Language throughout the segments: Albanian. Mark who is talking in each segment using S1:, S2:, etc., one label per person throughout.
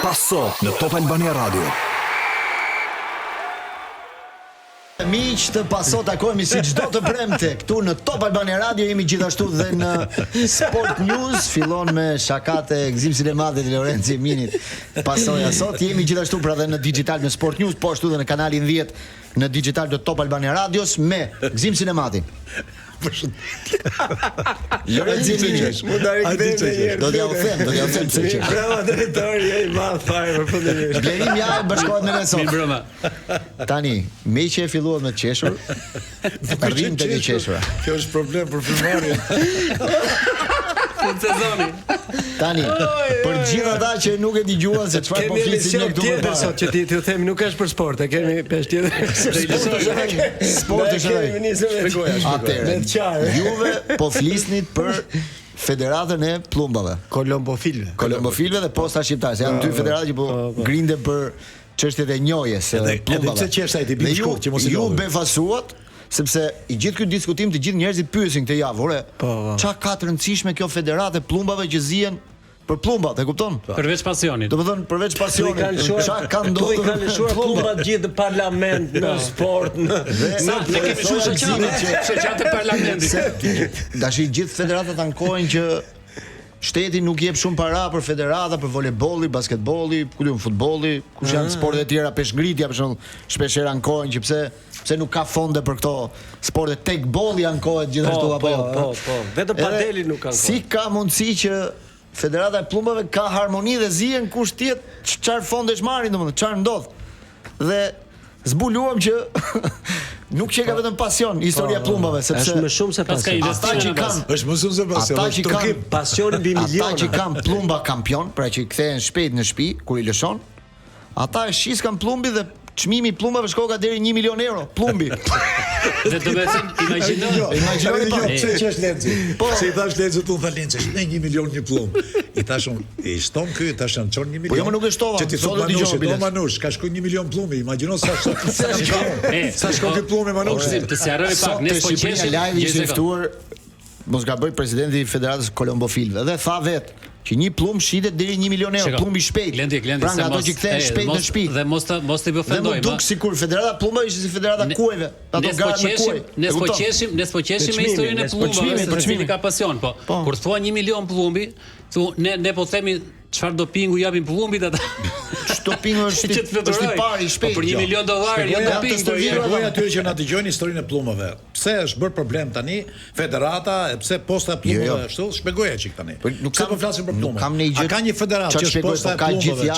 S1: Passo në Top Albania Radio.
S2: Miq të Passo, takojmë si çdo të premte këtu në Top Albania Radio. Jemi gjithashtu dhe në Sport News. Fillon me shakat e Gzim Silemadit dhe Lorenzi Minit. Passoja sot jemi gjithashtu pra dhe në digital në Sport News, po ashtu dhe në kanalin 10 në digital të Top Albania Radios me Gzim Silemadin. Lorenzi Minit. Do t'ja u them pse që.
S3: Bravo drejtori, ai madh fare për fundimisht.
S2: Blerim ja bashkohet me ne sot. Tani, me që e filluat me të qeshur, arrim të qeshura.
S3: Kjo është problem për filmarrjen. Sezoni.
S2: Tani, për gjithë ata që nuk e dëgjuan se çfarë po flisim ne këtu më parë.
S3: Sot që ti u themi nuk është për sport, e kemi pesh tjetër.
S2: Sport është
S3: Atëherë,
S2: Juve po flisnit për Federatën e Plumbave, Kolombofilëve dhe Posta Shqiptare. Se janë dy federata që po grinde për çështjet e njohjes së plumbave.
S4: Edhe pse çështja e tij shkurt që mos i
S2: ju befasuat sepse i gjithë ky diskutim të gjithë njerëzit pyesin këtë javë, ore, çka ka të rëndësishme kjo federatë e plumbave që zihen për plumbat, e kupton?
S5: Përveç pasionit.
S2: Do të thonë përveç pasionit. Çka ka ndodhur?
S3: Tu i kanë lëshuar plumbat gjithë në parlament, në sport,
S5: ne kemi shumë shoqatë parlamentit.
S2: Dashi gjithë federatat ankohen që shteti nuk jep shumë para për federata, për voleybolli, basketbolli, futbolli, kush janë sportet e tjera, peshngritja për shembull, shpeshherë ankohen që pse nuk ka fonde për këto sporte, tekbolli ankohet gjithashtu apo jo.
S3: Po. Vetëm padeli nuk ankohet.
S2: Si ka mundësi që Federata e Plumbave ka harmoni dhe zihen kush tjetër çfarë fondesh marrin, domethënë çfarë ndodh. Dhe zbuluam që nuk që ka vetëm pasion historia e plumbave, sepse
S3: është më shumë se pasion.
S2: Ata që kanë,
S4: është më shumë se pasion.
S2: ata që kanë
S3: Pasioni mbi miliona.
S2: Ata që kanë plumba kampion, pra që i kthehen shpejt në shtëpi kur i lëshon, ata e shiskan plumbi dhe çmimi i plumbave shkoka deri 1 milion euro, plumbi.
S5: Dhe do të thënë,
S2: Imagjinoni pa.
S4: Pse që është Lenci? Si i thash Lenci tu tha Lenci, ne 1 milion një plumb. I thashun, i shton ky, thashën çon 1 milion.
S2: Po jo më nuk e shtova.
S4: Që ti thot Manush, ka shkoj 1 milion plumbi. Imagjino sa shkon ky plumbi Manush.
S5: Të sjarroj pak, ne po qeshim
S2: live ishte ftuar mos gaboj presidenti i Federatës Kolombofilëve dhe tha vetë që një plumb shitet deri 1 milion euro, plumbi shpejt. Pra nga ato që kthehen shpejt në shtëpi.
S5: Dhe mos të ofendojmë.
S2: Dhe duk sikur Federata Plumba ishte si Federata Kuajve. Ato garat me kuaj.
S5: Ne po qeshim me historinë e plumbave, për çmimi ka pasion, po. Kur thua 1 milion plumbi, ne po themi çfarë dopingu japin plumbit ata.
S2: Dopingu është i pari shpejt.
S5: Për $1 milion jo dopingu.
S4: Shpjegoj atyre që na dëgjojnë historinë e plumbave. Pse është bërë problem tani Federata, pse Posta e Plumbave ashtu? Shpjegoja çik tani. Pse po flasim për plumba? A ka një federatë që është Posta e Plumbave?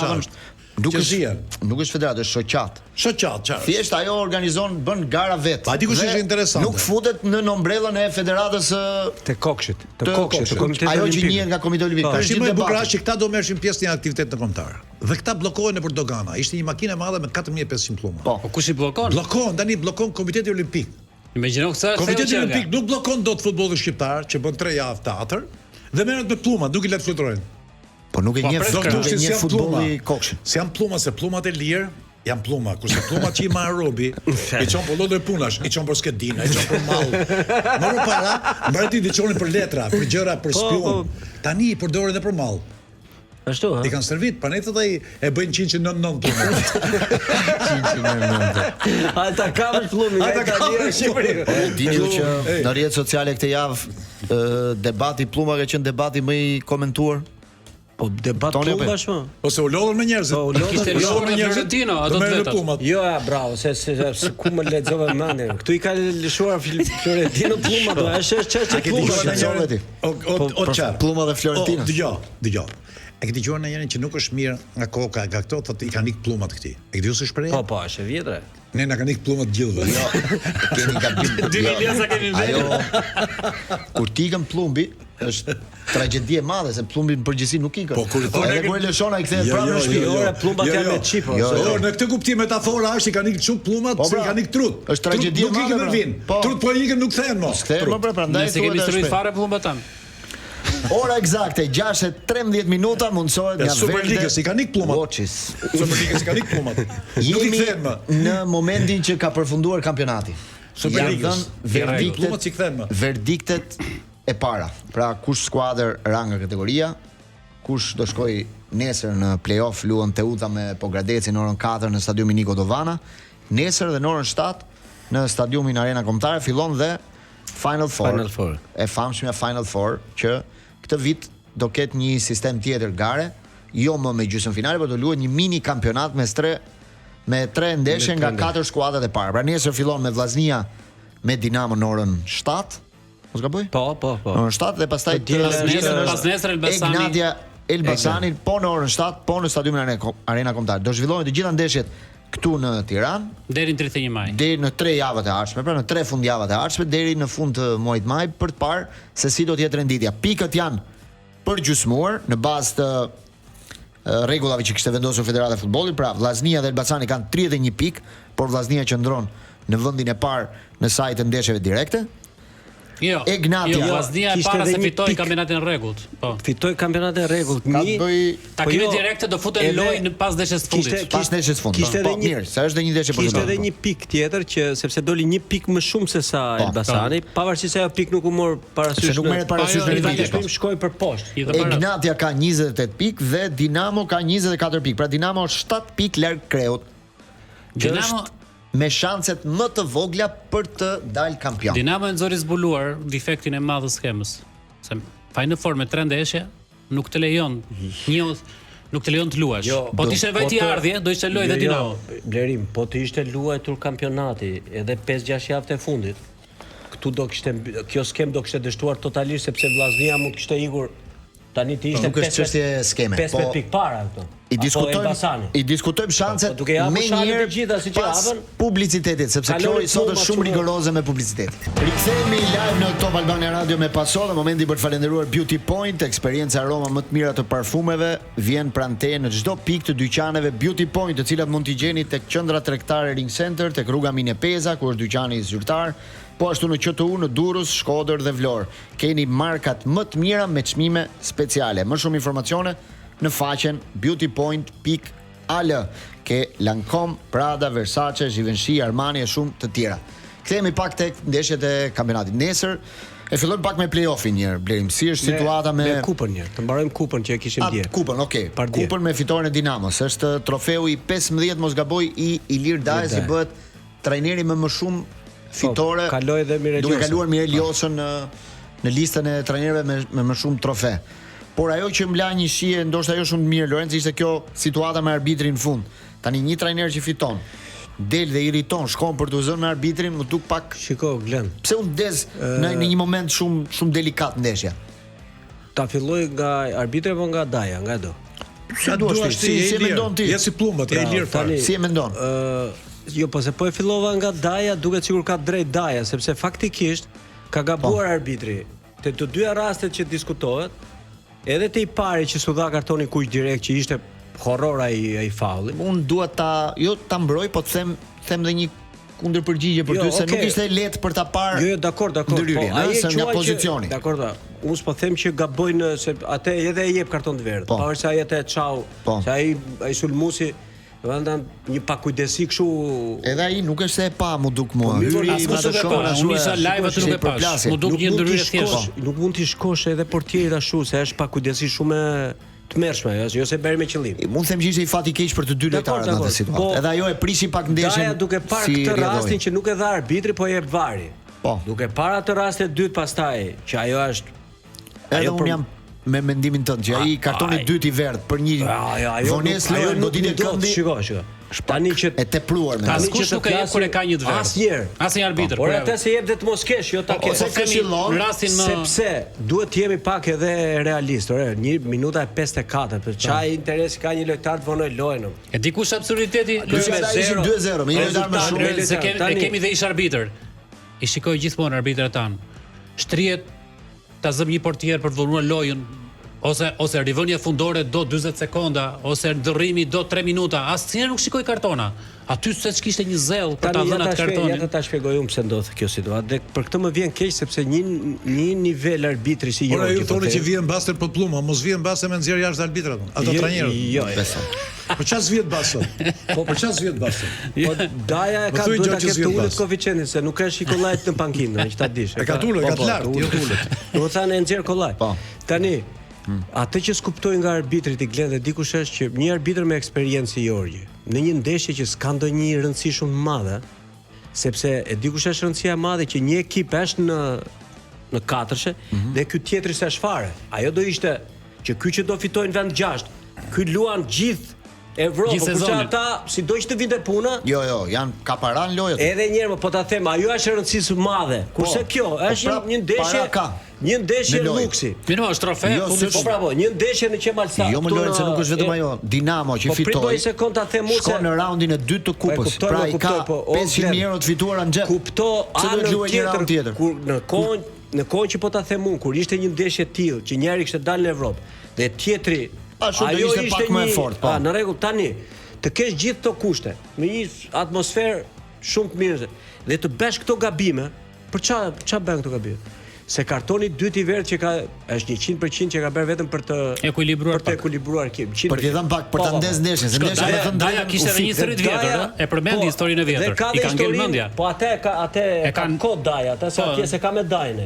S2: Nuk është federatë, është shoqat.
S4: Shoqat, çfarë?
S2: Thjesht ajo organizon, bën gara vet.
S4: Pa dikush është interesante.
S2: Nuk futet në ombrellën e Federatës
S3: të Kokshit, të Komitetit
S2: ajo që njihet nga Komiteti Olimpik.
S4: Tash më bukur është që këta do merreshin pjesë në aktivitetin kombëtar. Dhe këta bllokohen nëpër dogana. Ishte një makinë e madhe me 4500 plumba.
S5: Po kush i bllokon?
S4: Blokon Komiteti Olimpik.
S5: Imagjino se
S4: Komiteti Olimpik nuk bllokon dot futbollin shqiptar, që bën 3 javë teatr, dhe merret me pluma, nuk i let fluturojnë.
S2: Po nuk e njeh futbolli Kokshin.
S4: Si janë pluma, se plumat e lirë janë pluma, kurse plumat që i marr robi, i çon për lloj punash, i çon për skedina, i çon për mall. Morën para, mbajti i çonin për letra, për gjëra, për spion. Tani i përdoren edhe për mall.
S3: Ashtu, ha?
S4: I kanë servit, panetet ai e bëjnë 199 pluma.
S3: 199. Ata kamë plumin, ata lirë Shqipëri.
S2: Dini që në rrjetet sociale këtë javë debati pluma ka qenë debati më i komentuar.
S3: Po debat plumbash më.
S4: Ose u lodhën me njerëz.
S3: Po u lodhën
S5: me Florentino, ato të vetat.
S3: Jo, bravo, se ku më lexova mendjen. Këtu i ka lëshuar Florentino pluma, do është çështje pluma.
S2: O çfarë? Pluma dhe Florentino.
S4: Dgjoj. E ke dëgjuar ndonjëherë që nuk është mirë nga koka, nga këto thotë i kanë ikë plumat këtij. E ke dëgjuar se shprehje?
S3: Po, është e vjetre.
S4: Ne na kanë ikë plumat gjithëve.
S2: Jo. Keni gabim.
S5: 2000 sa kemi vetë.
S2: Kur tikën plumbi është tragjedi e madhe se plumbi në përgjithësi nuk ikën.
S4: Po kur
S2: e lëshon ai kthehet pranë në shtëpi.
S3: Ora plumbat janë me çip.
S4: Në këtë kuptim metafora është i kanë ikë çuk plumat, se i kanë ikë trut.
S2: Është tragjedi e madhe.
S4: Nuk ikën në vin. Trut po ikën nuk kthehen më.
S2: Kthehen më prandaj
S5: se kemi historinë fare plumbat tan.
S2: Ora eksakte 6:13 minuta mundsohet nga
S4: Superligës i kanë ikë plumat. Superligës i kanë ikë plumat. Nuk i kthehen më.
S2: Në momentin që ka përfunduar kampionati.
S4: Superligës plumat si kthehen më.
S2: Verdiktet e para. Pra kush skuadër rang nga kategoria kush do shkoj nesër në play-off luan Teuta me Pogradeci në orën 4 në stadiumin Niko Dovana. Nesër dhe në orën 7 në stadiumin Arena Kombëtare fillon dhe Final Four. E famshmja Final Four që këtë vit do ketë një sistem tjetër gare, jo më me gjysmëfinale, por do luhet një mini kampionat me 3 ndeshje nga 4 skuadrat e parë. Pra nesër fillon me Vllaznia me Dinamo në orën 7. Mos gaboj?
S3: Po.
S2: Në orën 7 dhe pastaj
S5: pas nesër Elbasani.
S2: Ignatia Elbasani po në orën 7, po në stadiumin Arena Kombëtare. Do zhvillohen të gjitha ndeshjet këtu në Tiranë
S5: deri në 31 maj.
S2: Deri në 3 javët e ardhshme, pra në 3 fundjavët e ardhshme deri në fund të muajit maj për të parë se si do të jetë renditja. Pikët janë përgjysmuar në bazë të rregullave që kishte vendosur Federata e Futbollit. Pra Vllaznia dhe Elbasani kanë 31 pikë, por Vllaznia qëndron në vendin e parë në sajt të ndeshjeve direkte. Ignatia
S5: Vllaznia e para se fitoi kampionatin e rregullt. Po.
S3: Fitoi kampionatin e rregullt.
S5: Takimi direkte do futen lojë në pas ndeshjes së fundit.
S2: Pas ndeshjes së fundit.
S3: Kishte edhe
S2: mirë, sa është edhe një ndeshje për
S3: Kishte edhe një pikë tjetër që sepse doli një pikë më shumë se sa Elbasani, pavarësisht se ajo pikë nuk u mor parasysh.
S2: Nuk merret parasysh në
S3: renditje. Shkoi për poshtë.
S2: Ignatia ka 28 pikë dhe Dinamo ka 24 pikë. Pra Dinamo është 7 pikë larg Kreut. Dinamo me shanset më të vogla për të dalë kampion.
S5: Dinamo e nxori zbuluar defektin e madh të skemës. Se Final Four me 3 ndeshje nuk të lejon nuk të lejon të luash. Po të ishte vajti ardhje, do ishte lojë dhe Dinamo.
S3: Blerim, po të ishte luajtur kampionati edhe 5-6 javët e fundit. Këtu do kishte kjo skem do kishte dështuar totalisht sepse Vllaznia mund kishte ikur tani të ishte 5 pikë para këtu.
S2: I diskutojmë shanset me njërë pas publicitetit, sepse Klori sot është shumë rigoroze me publicitet. Rikthehemi live në Top Albania Radio me Paso dhe momenti për të falenderuar Beauty Point, eksperienca aroma më të mira të parfumeve, vjen pranë teje në çdo pikë të dyqaneve Beauty Point, të cilat mund t'i gjeni tek qendra tregtare Ring Center, tek rruga Mine Peza, ku është dyqani zyrtar, po ashtu në QTU, në Durrës, Shkodër dhe Vlorë. Keni markat më të mira me çmime speciale. Më shumë informacione në faqen beautypoint.al. Ke Lancome, Prada, Versace, Givenchy, Armani e shumë të tjera. Kthehemi pak tek ndeshjet e kampionatit nesër. E fillojmë pak me play-offin njëherë. Blerim, si është situata me
S3: kupën njëherë. Të mbarojmë kupën që e kishim dje.
S2: Kupën, okay. Kupën me fitoren e Dinamos. Është trofeu i 15, mos gaboj, i Ilir Dajes, i bëhet trajneri me më shumë fitore.
S3: Kaloi dhe
S2: duke kaluar Mirel Josën në listën e trajnerëve me më shumë trofe. Por ajo që më la një shije, ndoshta ajo shumë mirë Lorenzo, ishte kjo situata me arbitrin në fund. Tani një trajner që fiton, del dhe irriton, shkon për të zënë me arbitrin, më duk pak.
S3: Shiko, Glen.
S2: Pse u ndez në një moment shumë delikat ndeshja?
S3: Ta filloi nga arbitri apo nga Daja, nga do?
S2: Sa duash ti? Si e mendon ti?
S4: Ja si plumbat, e Ilir fare.
S2: Si e mendon?
S3: Jo, po se po e fillova nga Daja, duket sikur ka drejt Daja, sepse faktikisht ka gabuar arbitri. Te të dyja rastet që diskutohet, edhe te i pari që s'u dha kartonin kuq direkt që ishte horror ai faulli.
S2: Unë dua ta mbroj, po të them dhe një kundërpërgjigje për ty se nuk ishte lehtë për ta parë.
S3: Jo, dakor. Po
S2: ai e nga pozicioni.
S3: Dakor. Unë s'po them që gabojnë se atë edhe e jep karton të verdh. Pavarësisht se ai atë çau, se ai sulmuesi vendan një pakujdesi kështu.
S2: Edhe ai nuk është se e pa, mu duk mua.
S5: Unë isha live atë nuk e pash. Mu duk një ndryrë thjesht.
S3: Nuk mund t'i shkosh edhe portierit ashtu, se është pakujdesi shumë të mërshme, jo se bërë me qëllim.
S2: Mund them që ishte i fati keq për të dy lojtarët në atë situatë. Edhe ajo e prishi pak ndeshjen.
S3: Daja duke parë këtë rastin që nuk e dha arbitri, po e jep vari. Duke parë atë rastin e dytë pastaj, që ajo është
S2: edhe unë jam me mendimin tënd që ai kartoni i dytë i verdh për një vonesë lojë do ditë këndi.
S3: Shiko. Tani që
S2: e tepruar me.
S5: Askush nuk e jep kur e ka një të verdh. Asnjë arbitër.
S3: Por atë se jep dhe të mos kesh, jo ta kesh.
S2: Ose këshillon
S5: rastin më
S3: sepse duhet të jemi pak edhe realist. Ore, 1 minuta e 54, për çaj interesi ka një lojtar të vonoj lojën.
S5: E di kush absurditeti?
S2: Ishin 2-0, me një lojtar më shumë.
S5: Se kemi dhe ish arbitër. I shikoj gjithmonë arbitrat tan. Shtrihet ta zëm një portier për të vonuar lojën, ose rivënia fundore do 40 sekonda, ose ndërrimi do 3 minuta. Asnjëherë nuk shikoj kartona. Aty se ç'kishte një zell për ta dhënë atë kartonin.
S3: Ja ta shpjegoj unë pse ndodh kjo situatë. Dhe për këtë më vjen keq sepse një nivel arbitri si
S4: jo. Por ju thoni që vjen baster për pluma, mos vjen baster me nxjerr jashtë arbitrat. Ato trajnerët.
S3: Jo.
S4: Po çfarë vjet baster? Po për çfarë vjet baster?
S3: Po Daja e ka duhet ta ketë ulët koeficientin se nuk ka shikollajt në pankinë, që ta dish.
S4: E ka ulët, ka lart, jo ulët.
S3: Do të thënë nxjerr kollaj. Tani Atë që s'kuptoj nga arbitrit i Glen dhe dikush është që një arbitër me eksperiencë si Jorgji, në një ndeshje që s'ka ndonjë rëndësi shumë të madhe, sepse e dikush është rëndësia e madhe që një ekip është në katërshe dhe ky tjetri s'është fare. Ajo do ishte që ky që do fitojnë vend 6, ky luan gjithë Evropë, kurse ata si do që të vinte puna.
S2: Jo, janë kaparan lojët.
S3: Edhe një herë, po ta them, ajo është e rëndësishme madhe. Kurse kjo është një ndeshje, një ndeshje luksi.
S5: Mirë, është trofe.
S3: Po bravo, një ndeshje në Qemalsa.
S2: Jo, më lojën se nuk është vetëm ajo. Dinamo që fitoi.
S3: Po pritoj sekond ta them unë se
S2: shkon në raundin e dytë të kupës. Pra i ka 500.000 euro të fituara në xhep.
S3: Kupto anën tjetër. Kur në kohën që po ta them unë, kur ishte një ndeshje tillë që njëri kishte dalë në Evropë dhe tjetri
S2: ajo ishte pak më e fortë, po.
S3: Në rregull, tani të kesh gjithë këto kushte, me një atmosferë shumë të mirë dhe të bësh këto gabime, për ç'a bën këto gabime? Se kartoni dytë i verdh që është 100% që ka bërë vetëm për të ekuilibruar ekipin.
S2: Për të dhënë pak për ta ndezë ndeshjen, se ndeshja me thënë
S5: Daja kishte edhe një seri të vjetër, e përmendi historinë e vjetër. I ka ngel mendja.
S3: Po atë e ka kod Daja, atë sa atje se ka me Dajën.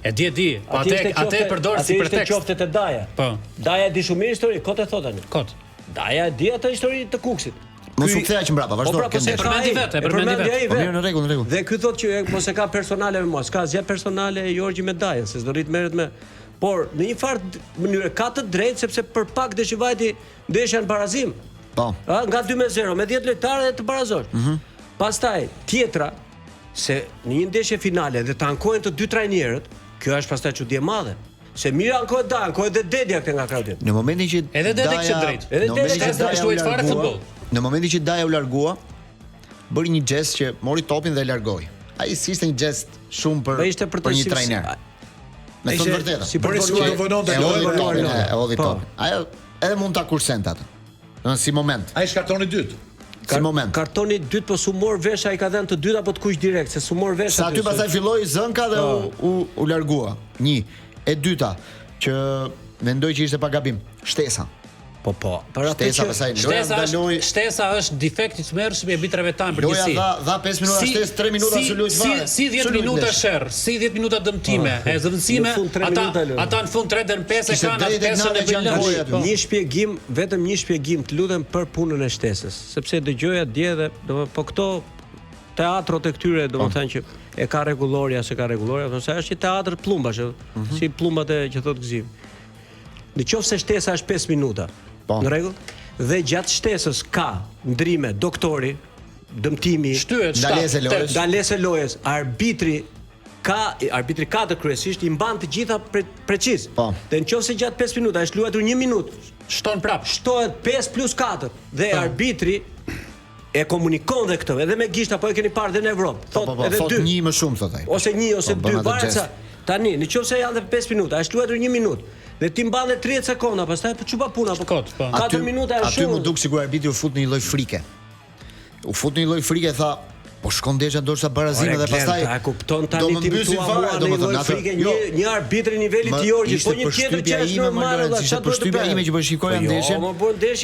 S5: E di, po atë e përdor si pretekst.
S3: Qoftet e Daja.
S5: Po.
S3: Daja e di shumë mirë histori, kot e thot tani.
S5: Kot.
S3: Daja e di atë histori të Kuksit.
S2: Mos u kthea që mbrapa, vazhdo.
S3: Po se
S5: përmendi vetë.
S2: Po mirë, në rregull.
S3: Dhe ky thotë që mos e ka personale me mua, s'ka asgjë personale Jorgji me Dajën, se s'do rrit merret me. Por në një farë mënyrë ka të drejtë sepse për pak deshi vajti ndeshja në barazim.
S2: Po.
S3: Nga 2-0 me 10 lojtarë dhe të barazosh. Pastaj tjetra se në një ndeshje finale dhe të ankohen të dy trajnerët, kjo është pastaj çudi e madhe. Se mirë ankohet Daja, ankohet edhe Dedja këtë nga kraudit.
S2: Në momentin që
S5: edhe Dedja kishte drejt.
S3: Edhe Dedja
S5: kishte luajtur fare futboll.
S2: Në momentin që Daja u largua, bëri një gest që mori topin dhe e largoi. Ai ishte një gest shumë për një trajner. Me thënë vërtetë.
S3: Si për
S4: do vononte
S2: lojën e hodhi topin. Ajo edhe mund ta kursente atë. Në si moment.
S4: Ai është kartoni i dytë.
S2: Si moment.
S3: Kartoni i dytë po sumor vesh ai ka dhënë të dytë apo të kuq direkt, se sumor vesh.
S2: Sa aty pastaj filloi zënka dhe u largua. Një. E dyta që mendoj që ishte pa gabim, shtesa.
S3: Po. Para
S5: shtesa është defekt i tmerrshëm i arbitrave tanë përgjithësi.
S2: Loja dha 5 minuta shtesë, 3 minuta së luajt fare.
S5: Si 10 minuta sherr, si 10 minuta dëmtime, e zëvendësime, ata në fund 3 deri në 5 e kanë atë pesën e bilançit.
S3: Një shpjegim, vetëm një shpjegim, të lutem për punën e shtesës, sepse dëgjoja dje dhe po këto teatrot e këtyre, domethënë që e ka rregulloria, se ka rregulloria, ose është një teatr plumbash, si plumbat e që thot Gzim. Në qoftë se shtesa është 5 minuta, në rregull, dhe gjatë shtesës ka ndrime doktori, dëmtimi, ndalesë lojës, arbitri katër kryesisht i mban të gjitha preciz. Dhe në qoftë se gjatë 5 minuta është luajtur 1 minutë,
S5: shton prap,
S3: shtohet 5 plus 4 dhe arbitri e komunikon dhe këtë, edhe me gishta, po e keni parë dhe në Evropë.
S2: Thot një më shumë, thot ai.
S3: Ose një, ose dy, varet sa. Tani, në qoftë se janë dhe 5 minuta, është luajtur 1 minutë, dhe ti mban 30 sekonda, pastaj po çupa puna, po 4 minuta është shumë.
S2: Aty më duk sikur arbitri u fut në një lloj frike. U fut në një lloj frike, tha, po shkon ndeshja ndoshta barazime dhe pastaj
S3: e kupton tani ti thua në një lloj frike një arbitër i nivelit të Jorgjit, po një tjetër që është normal, çfarë do të bëj?
S2: Ime që po shikoja ndeshjen.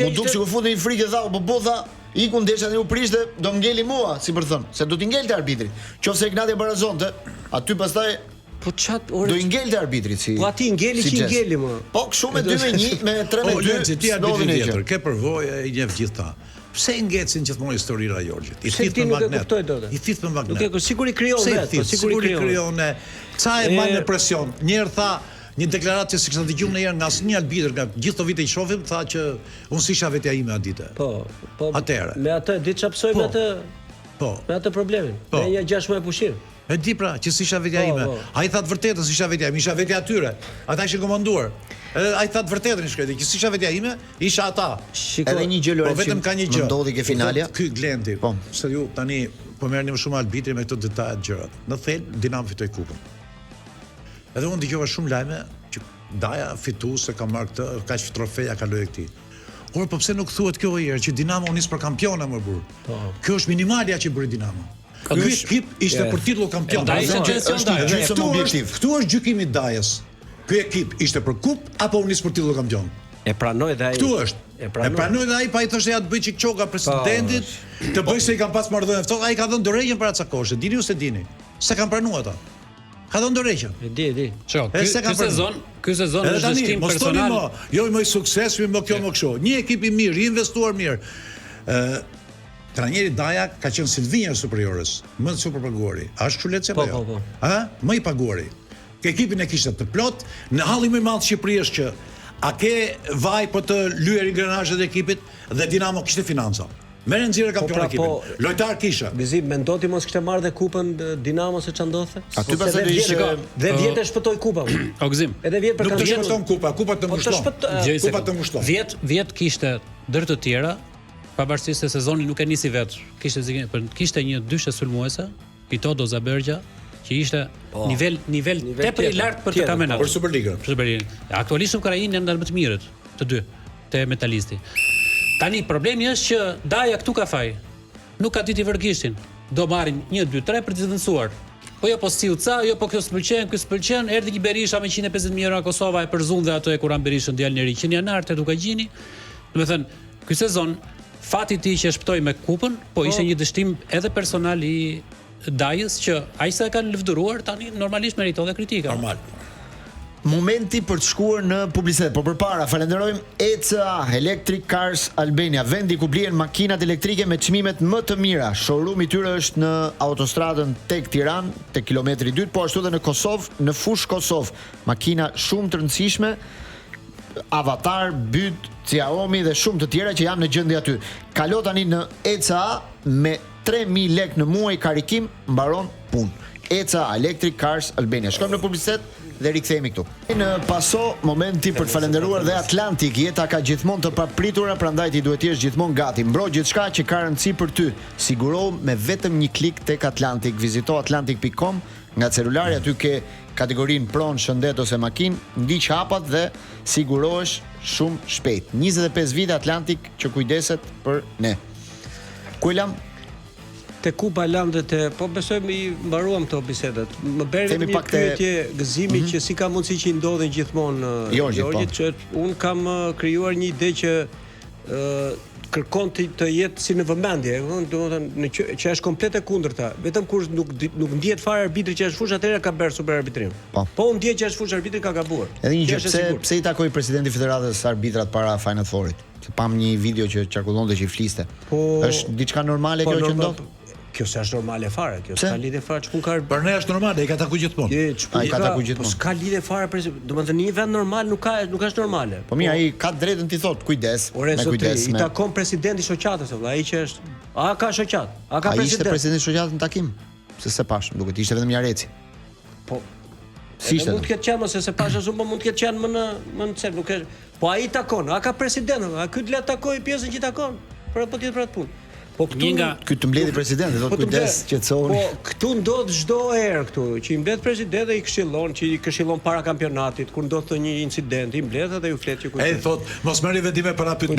S2: Më duk sikur fut në një frikë tha, po tha, iku ndeshja dhe u prishte, do ngeli mua, si për thënë, se do t'i ngelte arbitri. Qofse Ignati barazonte, aty pastaj
S3: po çat
S2: do i ngelte arbitrit si.
S3: Po aty ngeli që ngeli më.
S2: Po kështu me 2-1, me 3-2.
S4: Ti arbitri tjetër, ke përvojë i njeh gjithta. Pse ngecin gjithmonë historira e Jorgjit? I thith me magnet. I thith me magnet.
S3: Nuk e siguri krijon vetë,
S4: siguri krijon. Ca e marr në presion. Njëherë tha një deklaratë që s'kisha dëgjuar ndonjëherë nga asnjë arbitër, nga gjithë këto vite i shohim, tha që unë s'isha vetja ime atë ditë.
S3: Po.
S4: Atëherë.
S3: Me atë ditë çapsoj me atë.
S4: Po.
S3: Me atë problemin. Me një 6 muaj pushim.
S4: E di pra që s'isha vetja ime. Ai tha të vërtetën s'isha vetja ime, isha vetja atyre. Ata ishin komanduar. Edhe ai tha të vërtetën i shkreti, që s'isha vetja ime, isha ata.
S2: Edhe një gjë Lorenzo.
S4: Po vetëm ka një gjë.
S2: Ndodhi ke finalja.
S4: Ky Glendi. Po. Se ju tani po merrni më shumë arbitri me këto detaje të gjërat. Në thelb Dinamo fitoi kupën. Edhe unë dëgjova shumë lajme që Daja fituese ka marrë këtë, kaq trofeja ka lojë këtij. Por po pse nuk thuhet kjo herë që Dinamo nis për kampiona më burr. Kjo është minimalja që bëri Dinamo. Ky ekip ishte për titull kampion.
S2: Është objektiv.
S4: Ktu është gjykimi i Dajës. Ky ekip ishte për kup apo u nis për titull kampion?
S3: E pranoi dhe ai.
S4: Ktu është. E pranoi dhe ai, pa i thoshte ja të bëj çik çoka presidentit, të bëj se i kanë pas marrëdhënie ftohtë, ai ka dhënë dorëgjën para ca kohësh. Dini ose dini? Se kanë pranuar ata. Ka dhënë dorëheqjen.
S3: E di.
S5: Shko,
S4: Se ka
S5: ky sezon
S4: Edhe
S5: është
S4: tani,
S5: dështim
S4: mos thoni
S5: personal.
S4: jo më sukses, më kjo më kështu. Një ekip i mirë, i investuar mirë. Trajneri Daja ka qenë Silvinja superiores, më të superpaguari. A është kështu lehtë apo jo?
S3: Po.
S4: A? Më i paguari. Ke ekipin e kishte të plot, në hallin më i madh të Shqipërisë është që a ke vaj për të lyer ingrenazhet e ekipit dhe Dinamo kishte financa. Merë nxjerrë kampion ekipin. Lojtar kisha.
S3: Gëzim, mendon ti mos kishte marrë dhe kupën Dinamo se ç'a ndodhte?
S2: Aty pastaj do ishte
S3: dhe vjetë shpëtoi kupën.
S5: O Gëzim.
S3: Edhe vjetë për
S4: Nuk të
S3: kampionat.
S4: shpëton kupa të ngushton. Kupa të ngushton.
S5: 10 kishte ndër të tjera, pavarësisht se sezoni nuk e nisi vet. Kishte një dyshe sulmuese, Itodo Zabergja, që ishte nivel tepër i lartë për të kampionat.
S4: Për Superligën.
S5: Për Superligën. Aktualisht Ukrainë janë ndër më të mirët, të dy, te Metalisti. Tani problemi është që Daja këtu ka faj. Nuk ka ditë i vërgishtin. Do marrin 1 2 3 për të zëvendësuar. Po si uca, po kjo s'pëlqen, erdhi një Berisha me 150.000 euro Kosova e përzun dhe ato e Kuran Berishën djalin e ri që në janar te Dukagjini. Domethënë, ky sezon fati i tij që shpëtoi me kupën, po ishte një dështim edhe personal i Dajës që ai sa e kanë lëvduruar tani normalisht meriton dhe kritika.
S4: Normal.
S2: Momenti për të shkuar në publicitet, por përpara falenderojmë ECA Electric Cars Albania, vendi ku blihen makinat elektrike me çmimet më të mira. Showroom i tyre është në autostradën tek Tiranë, tek kilometri 2, po ashtu edhe në Kosovë, në fush Kosovë. Makina shumë të rëndësishme, Avatar, Byt, Xiaomi dhe shumë të tjera që janë në gjendje aty. Kalo tani në ECA me 3.000 lek në muaj karikim, mbaron punë. ECA Electric Cars Albania. Shkojmë në publicitet dhe rikthehemi këtu. Në paso momenti për të falenderuar dhe Atlantik. Jeta ka gjithmonë të papritura, prandaj ti duhet të jesh gjithmonë gati. Mbro gjithçka që ka rëndësi për ty. Sigurohu me vetëm një klik tek Atlantik. Vizito atlantik.com nga celulari, aty ke kategorinë pronë, shëndet ose makinë, ndiq hapat dhe sigurohesh shumë shpejt. 25 vite Atlantik që kujdeset për ne. Ku e lam?
S3: Te kupa lam dhe po besojmë i mbaruam këto bisedat. Më bëri
S2: Themi
S3: një
S2: pak te-
S3: pyetje Gëzimi që si ka mundësi që i ndodhin gjithmonë
S2: Jorgjit, po.
S3: që un kam krijuar një ide që kërkon të jetë si në vëmendje, domethënë që është komplet e kundërta. Vetëm kur nuk ndihet fare arbitri që është fush, atëherë ka bërë super arbitrim.
S2: Po
S3: Ndihet që është fush arbitri ka gabuar.
S2: Edhe një
S3: Kjo
S2: gjë,
S3: është e sigurt.
S2: pse i takoi presidenti i Federatës arbitrat para Final Fourit? Se pam një video që qarkullonte që i fliste. Është diçka normale kjo që ndodh?
S3: Kjo s'është normale fare, kjo
S2: Pse?
S3: s'ka lidhje fare ç'pun ka
S4: Për ne është normale, i ka taku gjithmonë.
S2: Ai ka taku gjithmonë.
S3: Po s'ka lidhje fare, domethënë një vend normal nuk është normale.
S2: Po mirë, ai ka drejtën ti thot, kujdes,
S3: Ore
S2: me
S3: zotri,
S2: kujdes.
S3: i takon presidenti shoqatës, vëlla, ai që është, a ka shoqat, a ka
S2: Ai ishte
S3: president.
S2: presidenti i shoqatës në takim. Se pash, duket ishte vetëm Jareci.
S3: Po.
S2: Si ishte?
S3: Mund të ketë qenë se pash ashtu, po mund të ketë qenë më në cel, nuk është. Po ai takon, a ka president, a ky le takoj pjesën që takon. Po tjetër për atë punë. Po këtu
S2: Ky të mbledhi presidenti, thot
S3: të
S2: kujdes,
S3: mbledh.
S2: qetësohuni.
S3: Po këtu ndodh çdo herë këtu, që i mbledh presidenti i këshillon para kampionatit, kur ndodh një incident, i mbledh dhe ju flet që
S4: Ai thot, mos merri vendime para pyetme.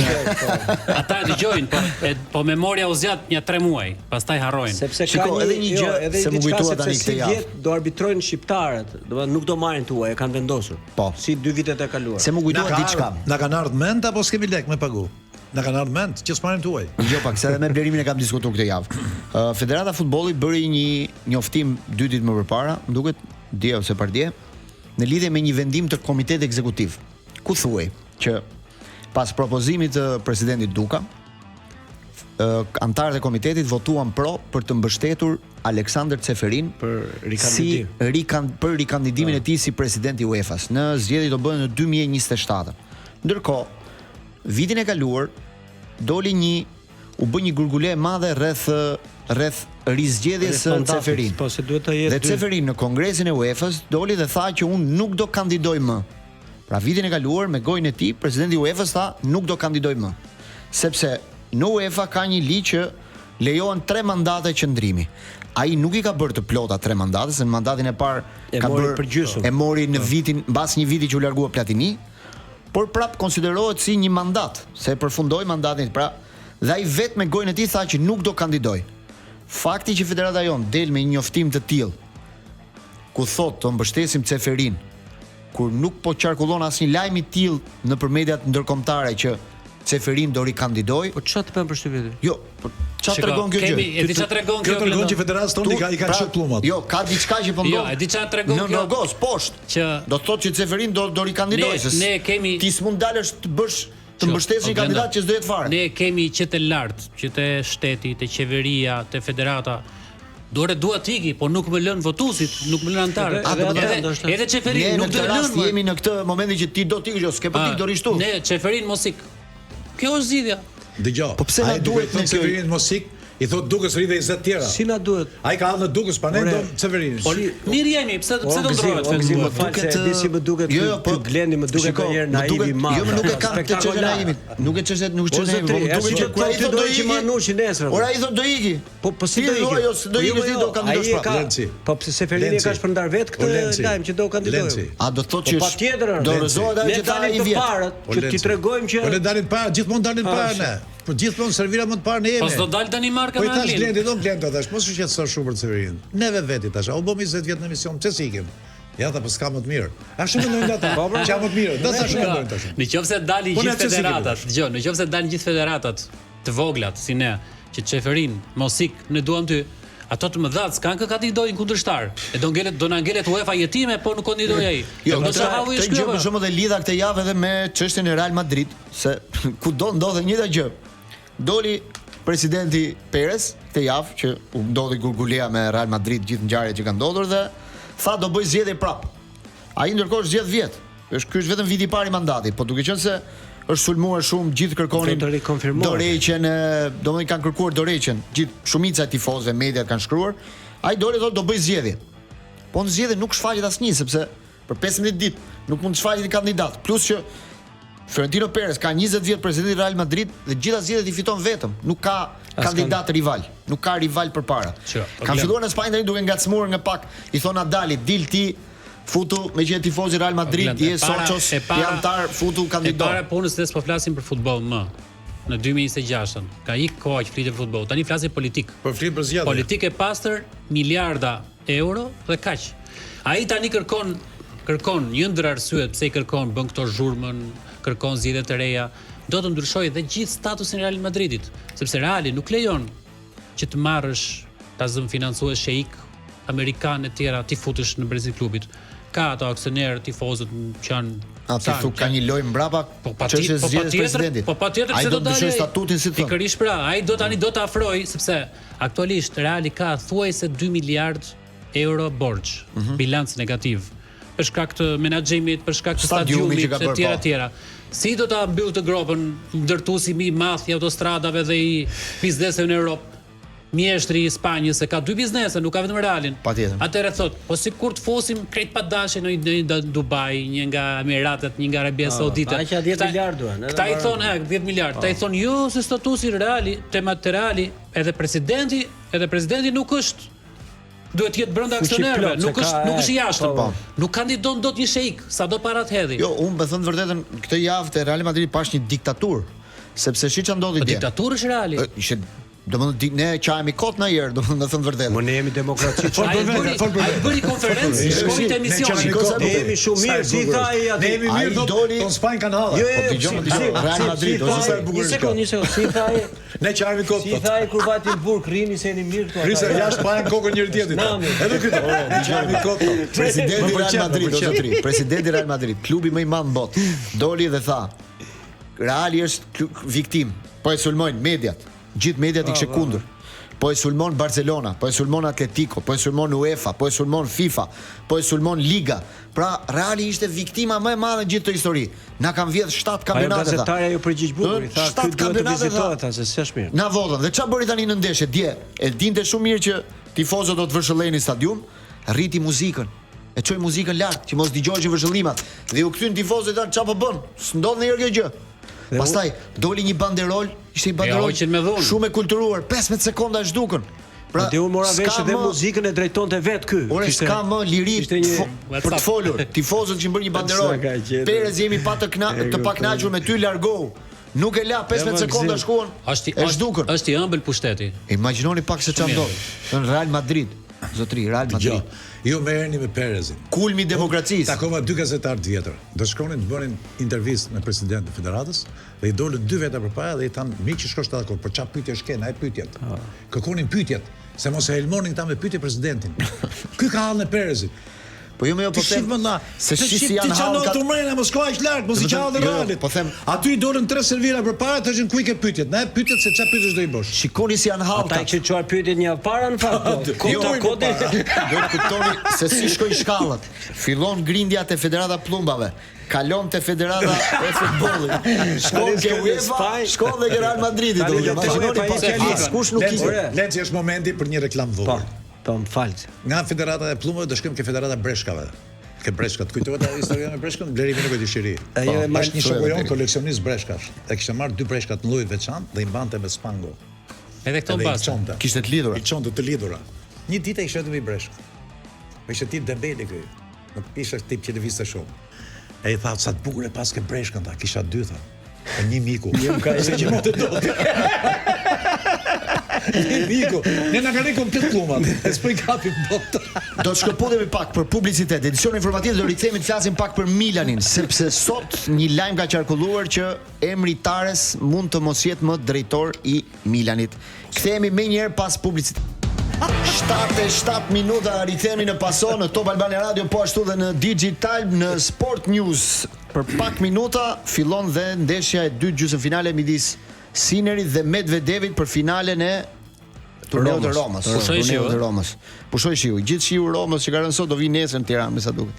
S5: Ata dëgjojnë, po memoria u zgjat një 3 muaj, pastaj harrojnë.
S3: Sepse
S2: Shiko,
S3: ka
S2: edhe një gjë, se më kujtoa tani këtë javë.
S3: vjet do arbitrojnë shqiptarët, domethënë nuk do marrin tuaj, e kanë vendosur.
S2: Po.
S3: Si 2 vitet e kaluara.
S2: Se më kujtoa diçka.
S4: Na kanë ardhur mend apo s'kemi lek me pagu? Na kanë ardhur mend që s'marrim tuaj.
S2: Jo pak, se edhe me blerimin e kam diskutuar këtë javë. Federata e Futbollit bëri një njoftim 2 ditë më përpara, më duket dje ose pardje, në lidhje me një vendim të komitetit ekzekutiv. Ku thuaj që pas propozimit të presidentit Duka, antarët e komitetit votuan pro për të mbështetur Aleksandr Ceferin për rikandidimin e tij si president i UEFA-s në zgjedhjet do bëhen në 2027. Ndërkohë, vitin e kaluar u bë një gurgule e madhe rreth rizgjedhjes së Ceferin.
S3: Po se duhet të jetë.
S2: Dhe Ceferin në kongresin e UEFA-s doli dhe tha që unë nuk do kandidoj më. Pra vitin e kaluar me gojën e tij, presidenti i UEFA-s tha nuk do kandidoj më. Sepse në UEFA ka një ligj që lejohen 3 mandate qëndrimi. Ai nuk i ka bërë të plota 3 mandate, se në mandatin e parë e mori në vitin mbas një viti që u largua Platini, por prap konsiderohet si një mandat, se përfundoi mandatin, pra, dhe ai vetë me gojën e tij tha që nuk do kandidoj. Fakti që federata jon del me një njoftim të tillë, ku thotë të mbështesim Ceferin, kur nuk po qarkullon asnjë lajm i tillë nëpër mediat ndërkombëtare që Ceferin do rikandidoj.
S3: Po çfarë të bën përshtypje ti?
S2: Jo, po çfarë tregon kjo gjë?
S5: E di çfarë tregon
S4: Kjo
S5: kjo?
S4: tregon që federacia tonë i ka çuar pllumat.
S2: Jo, ka diçka që po ndodh.
S5: Jo, e di çfarë tregon
S2: Në
S5: kjo?
S2: Nogos poshtë.
S5: Që
S2: Do të thotë që Ceferin do rikandidoj.
S5: ne kemi
S2: ti s'mund dalësh të bësh të mbështesësh një kandidat që s'do jetë fare.
S5: Ne kemi që të lartë, që të shteti, të qeveria, të federata. Duhet iki, po nuk më lën votuesit, nuk më lën antarët. Edhe Çeferin
S2: Ne
S5: nuk
S2: në
S5: do
S2: këtë
S5: të
S2: rast
S5: lënë.
S2: jemi në këtë momentin që ti do të ikësh, s'ke për ti do rish tu.
S5: Ne Çeferin mos ik. Kjo është zgjidhja.
S4: Dëgjoj.
S2: Po pse na duhet
S4: ne
S2: ne kjo?
S4: Severin Mosik, i thot Dukës rri dhe 20 tjera.
S3: Si na duhet?
S4: Ai ka ardhur në Dukës, pa ne do Severinin.
S5: Po mirë jemi, pse do ndrohet
S3: Gzim,
S5: fakt?
S3: më fal se di si më duket
S2: Jo, po
S3: ky Blendi më duket ndonjëherë naiv i madh.
S2: Jo, më nuk e kam këtë çështje naivit. Nuk e çështje, nuk çështje naiv. Më duket që
S3: kur ai do iqi Manushi nesër.
S2: Ora ai thot do iki.
S3: Po si do iki?
S2: Do iki ti do kandidosh prapë.
S4: Lenci.
S3: Po pse Seferini ka shpërndar vetë këtë lajm që do kandidojë.
S2: A do thotë që
S3: patjetër
S2: do rrezohet ajo që ta ai
S3: të
S2: vjet.
S3: parët, që ti tregojmë që
S4: Po le dalin para, gjithmonë dalin para ne. Po gjithmonë servira më të parë ne jemi.
S5: Po s'do dal Danimarka
S4: Po
S5: me
S4: i tash
S5: Anglin.
S4: Blendi, do Blendi tash, mos u shqetëso shumë për Severin. Neve veti tash, u bëm 20 vjet në emision, pse sikim? Ja ta po s'ka më të mirë. A shumë mendojnë ata? Çka më të mirë? Do sa shumë mendojnë tash.
S5: Nëse dalin
S4: Po,
S5: gjithë
S4: ne pse sikim
S5: federatat, dëgjoj, nëse dalin gjithë federatat të voglat si ne, që Çeferin, Mosik, ne duam ty. Ato të mëdhat s'kan kë kandidojnë kundërshtar. E do na ngelet UEFA jetime, po nuk kandidoj ai.
S2: Jo,
S5: do të havu
S2: të gjë për shkakun dhe lidha këtë javë edhe me çështjen e Real Madrid, se kudo ndodhe njëjta gjë. Doli presidenti Perez këtë javë që u ndodhi gurgulia me Real Madrid, gjithë ngjarjet që kanë ndodhur dhe tha do bëj zgjedhje prap. Ai ndërkohë është 10 vjet. Ky është vetëm viti i parë i mandatit, po duke qenë se është sulmuar shumë, gjithë kërkonin dorëheqjen, domethënë kanë kërkuar dorëheqjen, gjithë shumica e tifozëve, mediat kanë shkruar. Ai doli thotë do bëj zgjedhje. Po në zgjedhje nuk shfaqet asnjë sepse për 15 ditë nuk mund të shfaqet një kandidat. Plus që Florentino Perez ka 20 vjet presidenti i Real Madrid dhe gjitha zgjedhjet i fiton vetëm, nuk ka kandidat rival, nuk ka rival përpara. Kanë filluar në Spanjë tani duke ngacmuar nga pak, i thon Nadalit, dil ti futu me që tifozi Real Madrid, je Sochos, je antar, futu kandidat.
S5: Para punës des po flasim për futboll më. Në 2026-ën ka ik koha që flitet futboll. Tani flasim politik.
S4: Po flit për zgjedhje.
S5: Politikë e pastër, miliarda euro dhe kaq. Ai tani kërkon një ndër arsyet pse i kërkon bën këto zhurmën, kërkon zgjedhje të reja, do të ndryshojë dhe gjithë statusin e Real Madridit, sepse Reali nuk lejon që të marrësh ta zëm financues sheik amerikanë e tjera ti futesh në brezin klubit. Ka ato aksionerë, tifozët që janë
S2: ka një lojë mbrapa çështje zgjedhjes presidentit.
S5: Po patjetër
S2: se
S5: do
S2: të ndryshojë statutin si thonë.
S5: Pikërisht pra, ai do të afrojë sepse aktualisht Reali ka thuajse 2 miliard euro borxh, bilanc negativ. Për shkak të menaxhimit, për shkak të stadiumit e tjera. Si do ta mbyll të gropën ndërtuesi më i madh i autostradave dhe i bizneseve në Europë? Mjeshtri i Spanjës se ka 2 biznese, nuk ka vetëm Realin. Atëherë thot, po sikur të fosim krejt pa dashje në Dubai, një nga Emiratet, një nga Arabia Saudite.
S3: Aq 10 miliard duan.
S5: Këta i thon 10 miliard. Këta i thon jo se statusi Reali, tema të Reali, edhe presidenti nuk është duhet të jetë brenda aksionerëve, nuk është i jashtëm. Nuk kandidon dot një sheik, sado parat hedhi.
S2: Jo, unë me thënë vërtetën, këtë javë te Real Madrid pash një diktaturë, sepse shiç ndodhi dje.
S5: Diktaturë është Reali.
S2: Ishte domethënë ne qajemi kot në herë, domethënë me thënë vërtetën.
S3: Ne jemi demokraci.
S5: Ai bëri konferencë, shkoi te emisioni.
S3: Ne jemi shumë mirë, si tha ai aty.
S4: Ne jemi mirë do Spanjë kanë hallë.
S2: Po dëgjoj, Real Madrid ose sa bukur.
S3: Një sekondë, si tha ai.
S4: Ne qajemi kot.
S3: Si tha ai kur vati në burg, rrini se jeni mirë këtu.
S4: Risa jashtë pa kokën njëri tjetrit. Edhe këtu. Ne qajemi kot.
S2: Presidenti Real Madrid, presidenti Real Madrid, klubi më i madh në botë, doli dhe tha: Reali është viktim, po e sulmojnë mediat. Gjithë mediat i kishte kundër. Po e sulmon Barcelona, po e sulmon Atletico, po e sulmon UEFA, po e sulmon FIFA, po e sulmon Liga. Pra Reali ishte viktima më e madhe në gjithë këtë histori. Na kanë vjedh 7 kampionate.
S3: Gazetarja ju përgjigj bukur, i tha ky duhet të vizitohet, se s'është mirë.
S2: Na vodhën. Dhe çfarë bëri tani në ndeshje dje? E dinte shumë mirë që tifozët do të vëshëllenin stadium, rriti muzikën. E çoi muzikën lart, që mos dëgjoheshin vëshëllimat. Dhe u kthyn tifozët tani çfarë po bën? S'ndodh ndonjëherë kjo gjë. Pastaj doli një banderol, ishte një banderol shumë e kulturuar, 15 sekonda zhdukën.
S3: Pra, dhe unë mora vesh dhe muzikën e drejtonte vetë ky.
S2: Ore, s'ka më liri për të folur. Tifozët që bën një banderol. Perez jemi pa të pakënaqur me ty, largohu. Nuk e la 15 sekonda shkuan. E zhdukën.
S5: Është i ëmbël pushteti.
S2: Imagjinoni pak se çfarë ndodh në Real Madrid. zotri Real
S4: Jo,
S2: Madrid.
S4: ju merreni me Perezin.
S2: Kulmi i demokracisë.
S4: Takova 2 gazetarë të vjetër. Do shkonin të bënin intervistë me presidentin e federatës dhe i dolën 2 veta përpara dhe i thanë miq që shkosh të dakord, por çfarë pyetjesh ke, na e pyetjet. Kërkonin pyetjet, se mos e helmonin këta me pyetje presidentin. Ky ka hallën e Perezit.
S2: Po jo po them se shisi janë
S4: hallë të mrena, mos shkoaj lart, mos i qallë dhe Realit.
S2: Po them
S4: aty i dolën 3 servira përpara, thoshin ku i ke pyetjet. Na e pyetjet se çfarë pyetësh do i bësh.
S2: Shikoni si janë hallë.
S3: Ata që çuar pyetjet një para në fakt.
S2: Kodi. Do të kuptoni se si shkojnë shkallët. Fillon grindja te Federata e Plumbave. Kalon te Federata e Futbollit. Shkon ke UEFA, shkon dhe ke Real Madridit. Kush nuk ishte.
S4: Lenci është momenti për një reklam vogël.
S3: Po më fal.
S4: Nga Federata e Plumbave do shkojmë ke Federata e Breshkave. Ke breshkat, kujtohet ajo historia me breshkën? Blerimi nuk e di shiri.
S3: Ajo e
S4: është një shoku jon koleksionist breshkash. E kishte marrë 2 breshkat në lloj të veçantë dhe i mbante me spango.
S5: Edhe këto mbas.
S2: Kishte të lidhura.
S4: I çonte të lidhura. Një ditë ishte vetëm i breshk. Po ishte tip Dembele ky. Nuk ishte tip që lëvizte shumë. E i tha sa të bukur e pas ke breshkën ta, kisha 2 tha. Po një miku. Se që më të dot. Miku, ne na kanë komplet plumbat. E s'po i kapim bot.
S2: Do të shkëputemi pak për publicitet. Edicion informativ do rikthehemi të flasim pak për Milanin, sepse sot një lajm ka qarkulluar që emri Tares mund të mos jetë më drejtor i Milanit. Kthehemi më njëherë pas publicitet. 7 minuta rikthehemi në Paso në Top Albania Radio, po ashtu dhe në Digital në Sport News. Për pak minuta fillon dhe ndeshja e 2 gjysmëfinale midis Sinnerit dhe Medvedevit për finalen e turneut të Romës. Pushoi shiu. Gjithë shiu Romës që ka rënë sot do vi nesër në Tiranë, me sa duket.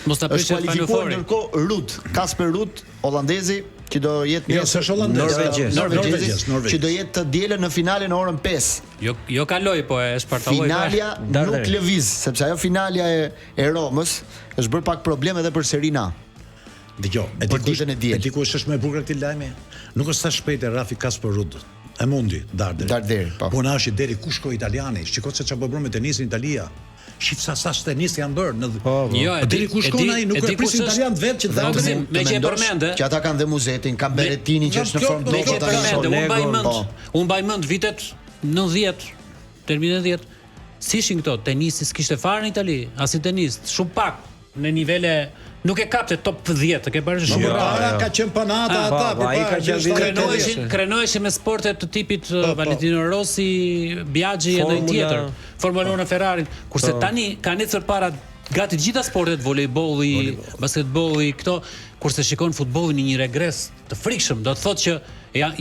S5: Mos ta
S2: Është
S5: prishë
S2: kualifikuar
S5: Fanofori.
S2: ndërkohë Ruud, Kasper Ruud, holandezi, që do jetë
S4: Jo, s'është holandez,
S2: norvegjez, që do jetë të dielën në finalen në orën 5.
S5: Jo kaloi, po e shpartalloi.
S2: Finalja nuk lëviz, sepse ajo finalja e Romës është bërë pak problem edhe për Serie A.
S4: Dgjoj, e di ku është më e bukur këtij lajmi? Nuk është sa shpejt e Rafi Kasper Ruud. E mundi Darderi. Po na është deri ku shkoi italiani. Shikoj se çfarë bën me tenisin në Italia. Shif sa tenis janë bërë në.
S5: Jo,
S4: deri ku shkon ai, nuk e prisin italian vetë që
S5: dalin. Me që e përmendë.
S2: Që ata kanë dhe muzetin, kanë Berettini që është në formë
S5: do të përmendë. Unë mbaj mend vitet 90, termin 90. Si ishin këto? Tenisi s'kishte fare në Itali, as i tenis, shumë pak në nivele. Nuk e kapte top 10, ke parë shumë.
S4: Ka qenë panata ata,
S3: ai ka qenë
S5: krenoheshin me sporte të tipit Valentino Rossi, Biaggi e ndonjë tjetër, Formula 1 Ferrari, kurse tani kanë ecur para gati të gjitha sportet, volejbolli, basketbolli, këto, kurse shikon futbollin në një regres të frikshëm, do të thotë që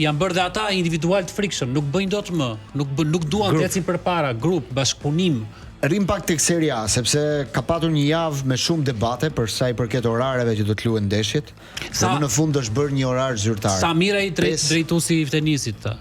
S5: janë bërë dhe ata individual të frikshëm, nuk bëjnë dot më, nuk duan të ecin përpara, grup, bashkëpunim.
S2: Rrim pak tek Serie A, sepse ka patur një javë me shumë debate për sa i përket orareve që do të luhen ndeshjet. Dhe në fund është bërë një orar zyrtar.
S5: Sa mira i drejtuesi i tenisit ta.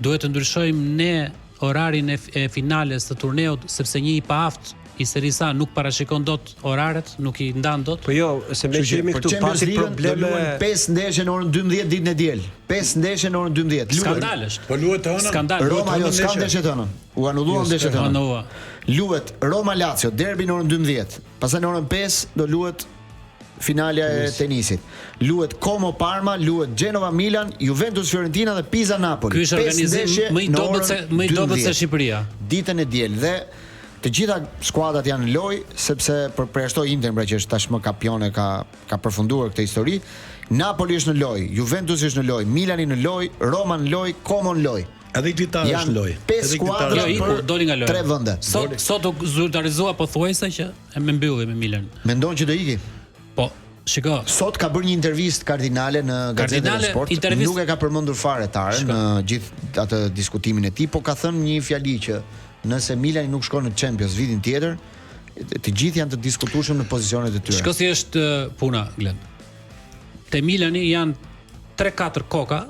S5: Duhet të ndryshojmë ne orarin e finales të turneut, sepse një i paaft i Serie A nuk parashikon dot oraret, nuk i ndan dot.
S3: Po jo, se me jemi këtu pasi probleme
S2: 5 ndeshje në orën 12 ditën e diel. 5 ndeshje në orën 12.
S5: Skandal është.
S4: Po luhet të hënën.
S5: Skandal.
S2: Roma jo s'ka ndeshje të hënën. U anulluan ndeshjet të hënën. Luhet Roma Lazio derbi në orën 12. Pastaj në orën 5 do luhet finalja e tenisit. Luhet Como Parma, luhet Genova Milan, Juventus Fiorentina dhe Pisa Napoli.
S5: Ky është organizim më i dobët se Shqipëria.
S2: Ditën e diel dhe të gjitha skuadrat janë në lojë sepse përjashtoi Inter që është tashmë kampione, ka përfunduar këtë histori. Napoli është në lojë, Juventus është në lojë, Milani në lojë, Roma në lojë, Como në lojë.
S4: Edhe Glitari është në lojë.
S2: 5 skuadra për
S5: doli nga loja.
S2: 3 vende.
S5: Sot u zyrtarizua pothuajse që e më mbylli me Milan.
S2: Mendon që do iki?
S5: Po, shiko.
S2: Sot ka bërë një intervistë Kardinale në Gazetën e Sport. Nuk e ka përmendur fare Tare në gjithë atë diskutimin e tij, po ka thënë një fjali që nëse Milani nuk shkon në Champions vitin tjetër, të gjithë janë të diskutueshëm në pozicionet e tyre.
S5: Shiko si është puna, Glen. Te Milani janë 3-4 koka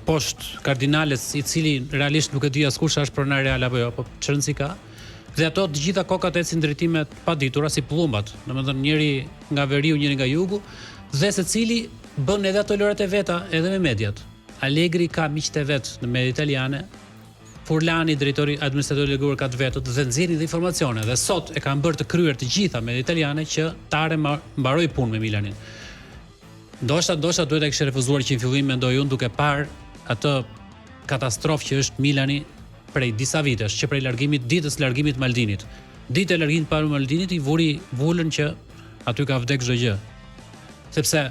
S5: poshtë Kardinales, i cili realisht nuk e di askush është pronar Real apo jo, po çrëndsi ka. Dhe ato të gjitha kokat ecin drejtime të paditura si plumbat, domethënë njëri nga veriu, njëri nga jugu, dhe secili bën edhe ato lëret e veta edhe me mediat. Allegri ka miqtë e vet në mediat italiane. Furlani, drejtori administrator deleguar ka të vetët dhe nxjerrin dhe informacione dhe sot e kanë bërë të kryer të gjitha mediat italiane që Tare mbaroi punë me Milanin. Ndoshta duhet e kishte refuzuar që në fillim mendoj unë duke parë atë katastrofë që është Milani prej disa vitesh, që prej ditës largimit Maldinit. ditë e largimit para Maldinit i vuri volën që aty ka vdek çdo gjë. Sepse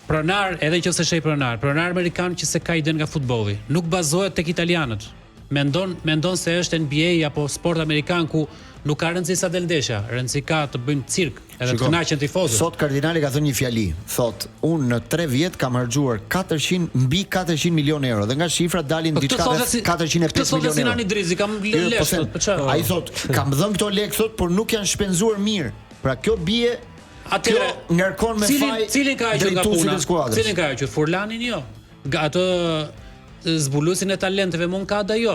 S5: pronar, edhe nëse shej pronar amerikan që se ka iden nga futbolli, nuk bazohet tek italianët. Mendon se është NBA apo sport amerikan ku nuk ka rëndësi sa del ndeshja, rëndësi ka të bëjmë cirk, edhe të kënaqen tifozët.
S2: Sot kardinali ka thënë një fjali, thot, unë në 3 vjet kam harxuar mbi 400 milionë euro dhe nga shifrat dalin diçka 405 milionë euro.
S5: Sinani Drizi kam lekë, po çfarë?
S2: Ai thot, kam dhënë këto lekë thot, por nuk janë shpenzuar mirë. Pra kjo bie
S5: atëre
S2: ngarkon me faj.
S5: Cilin ka qenë nga puna? Cilin ka qenë Furlanin jo? Atë zbulusin e talenteve Moncada jo.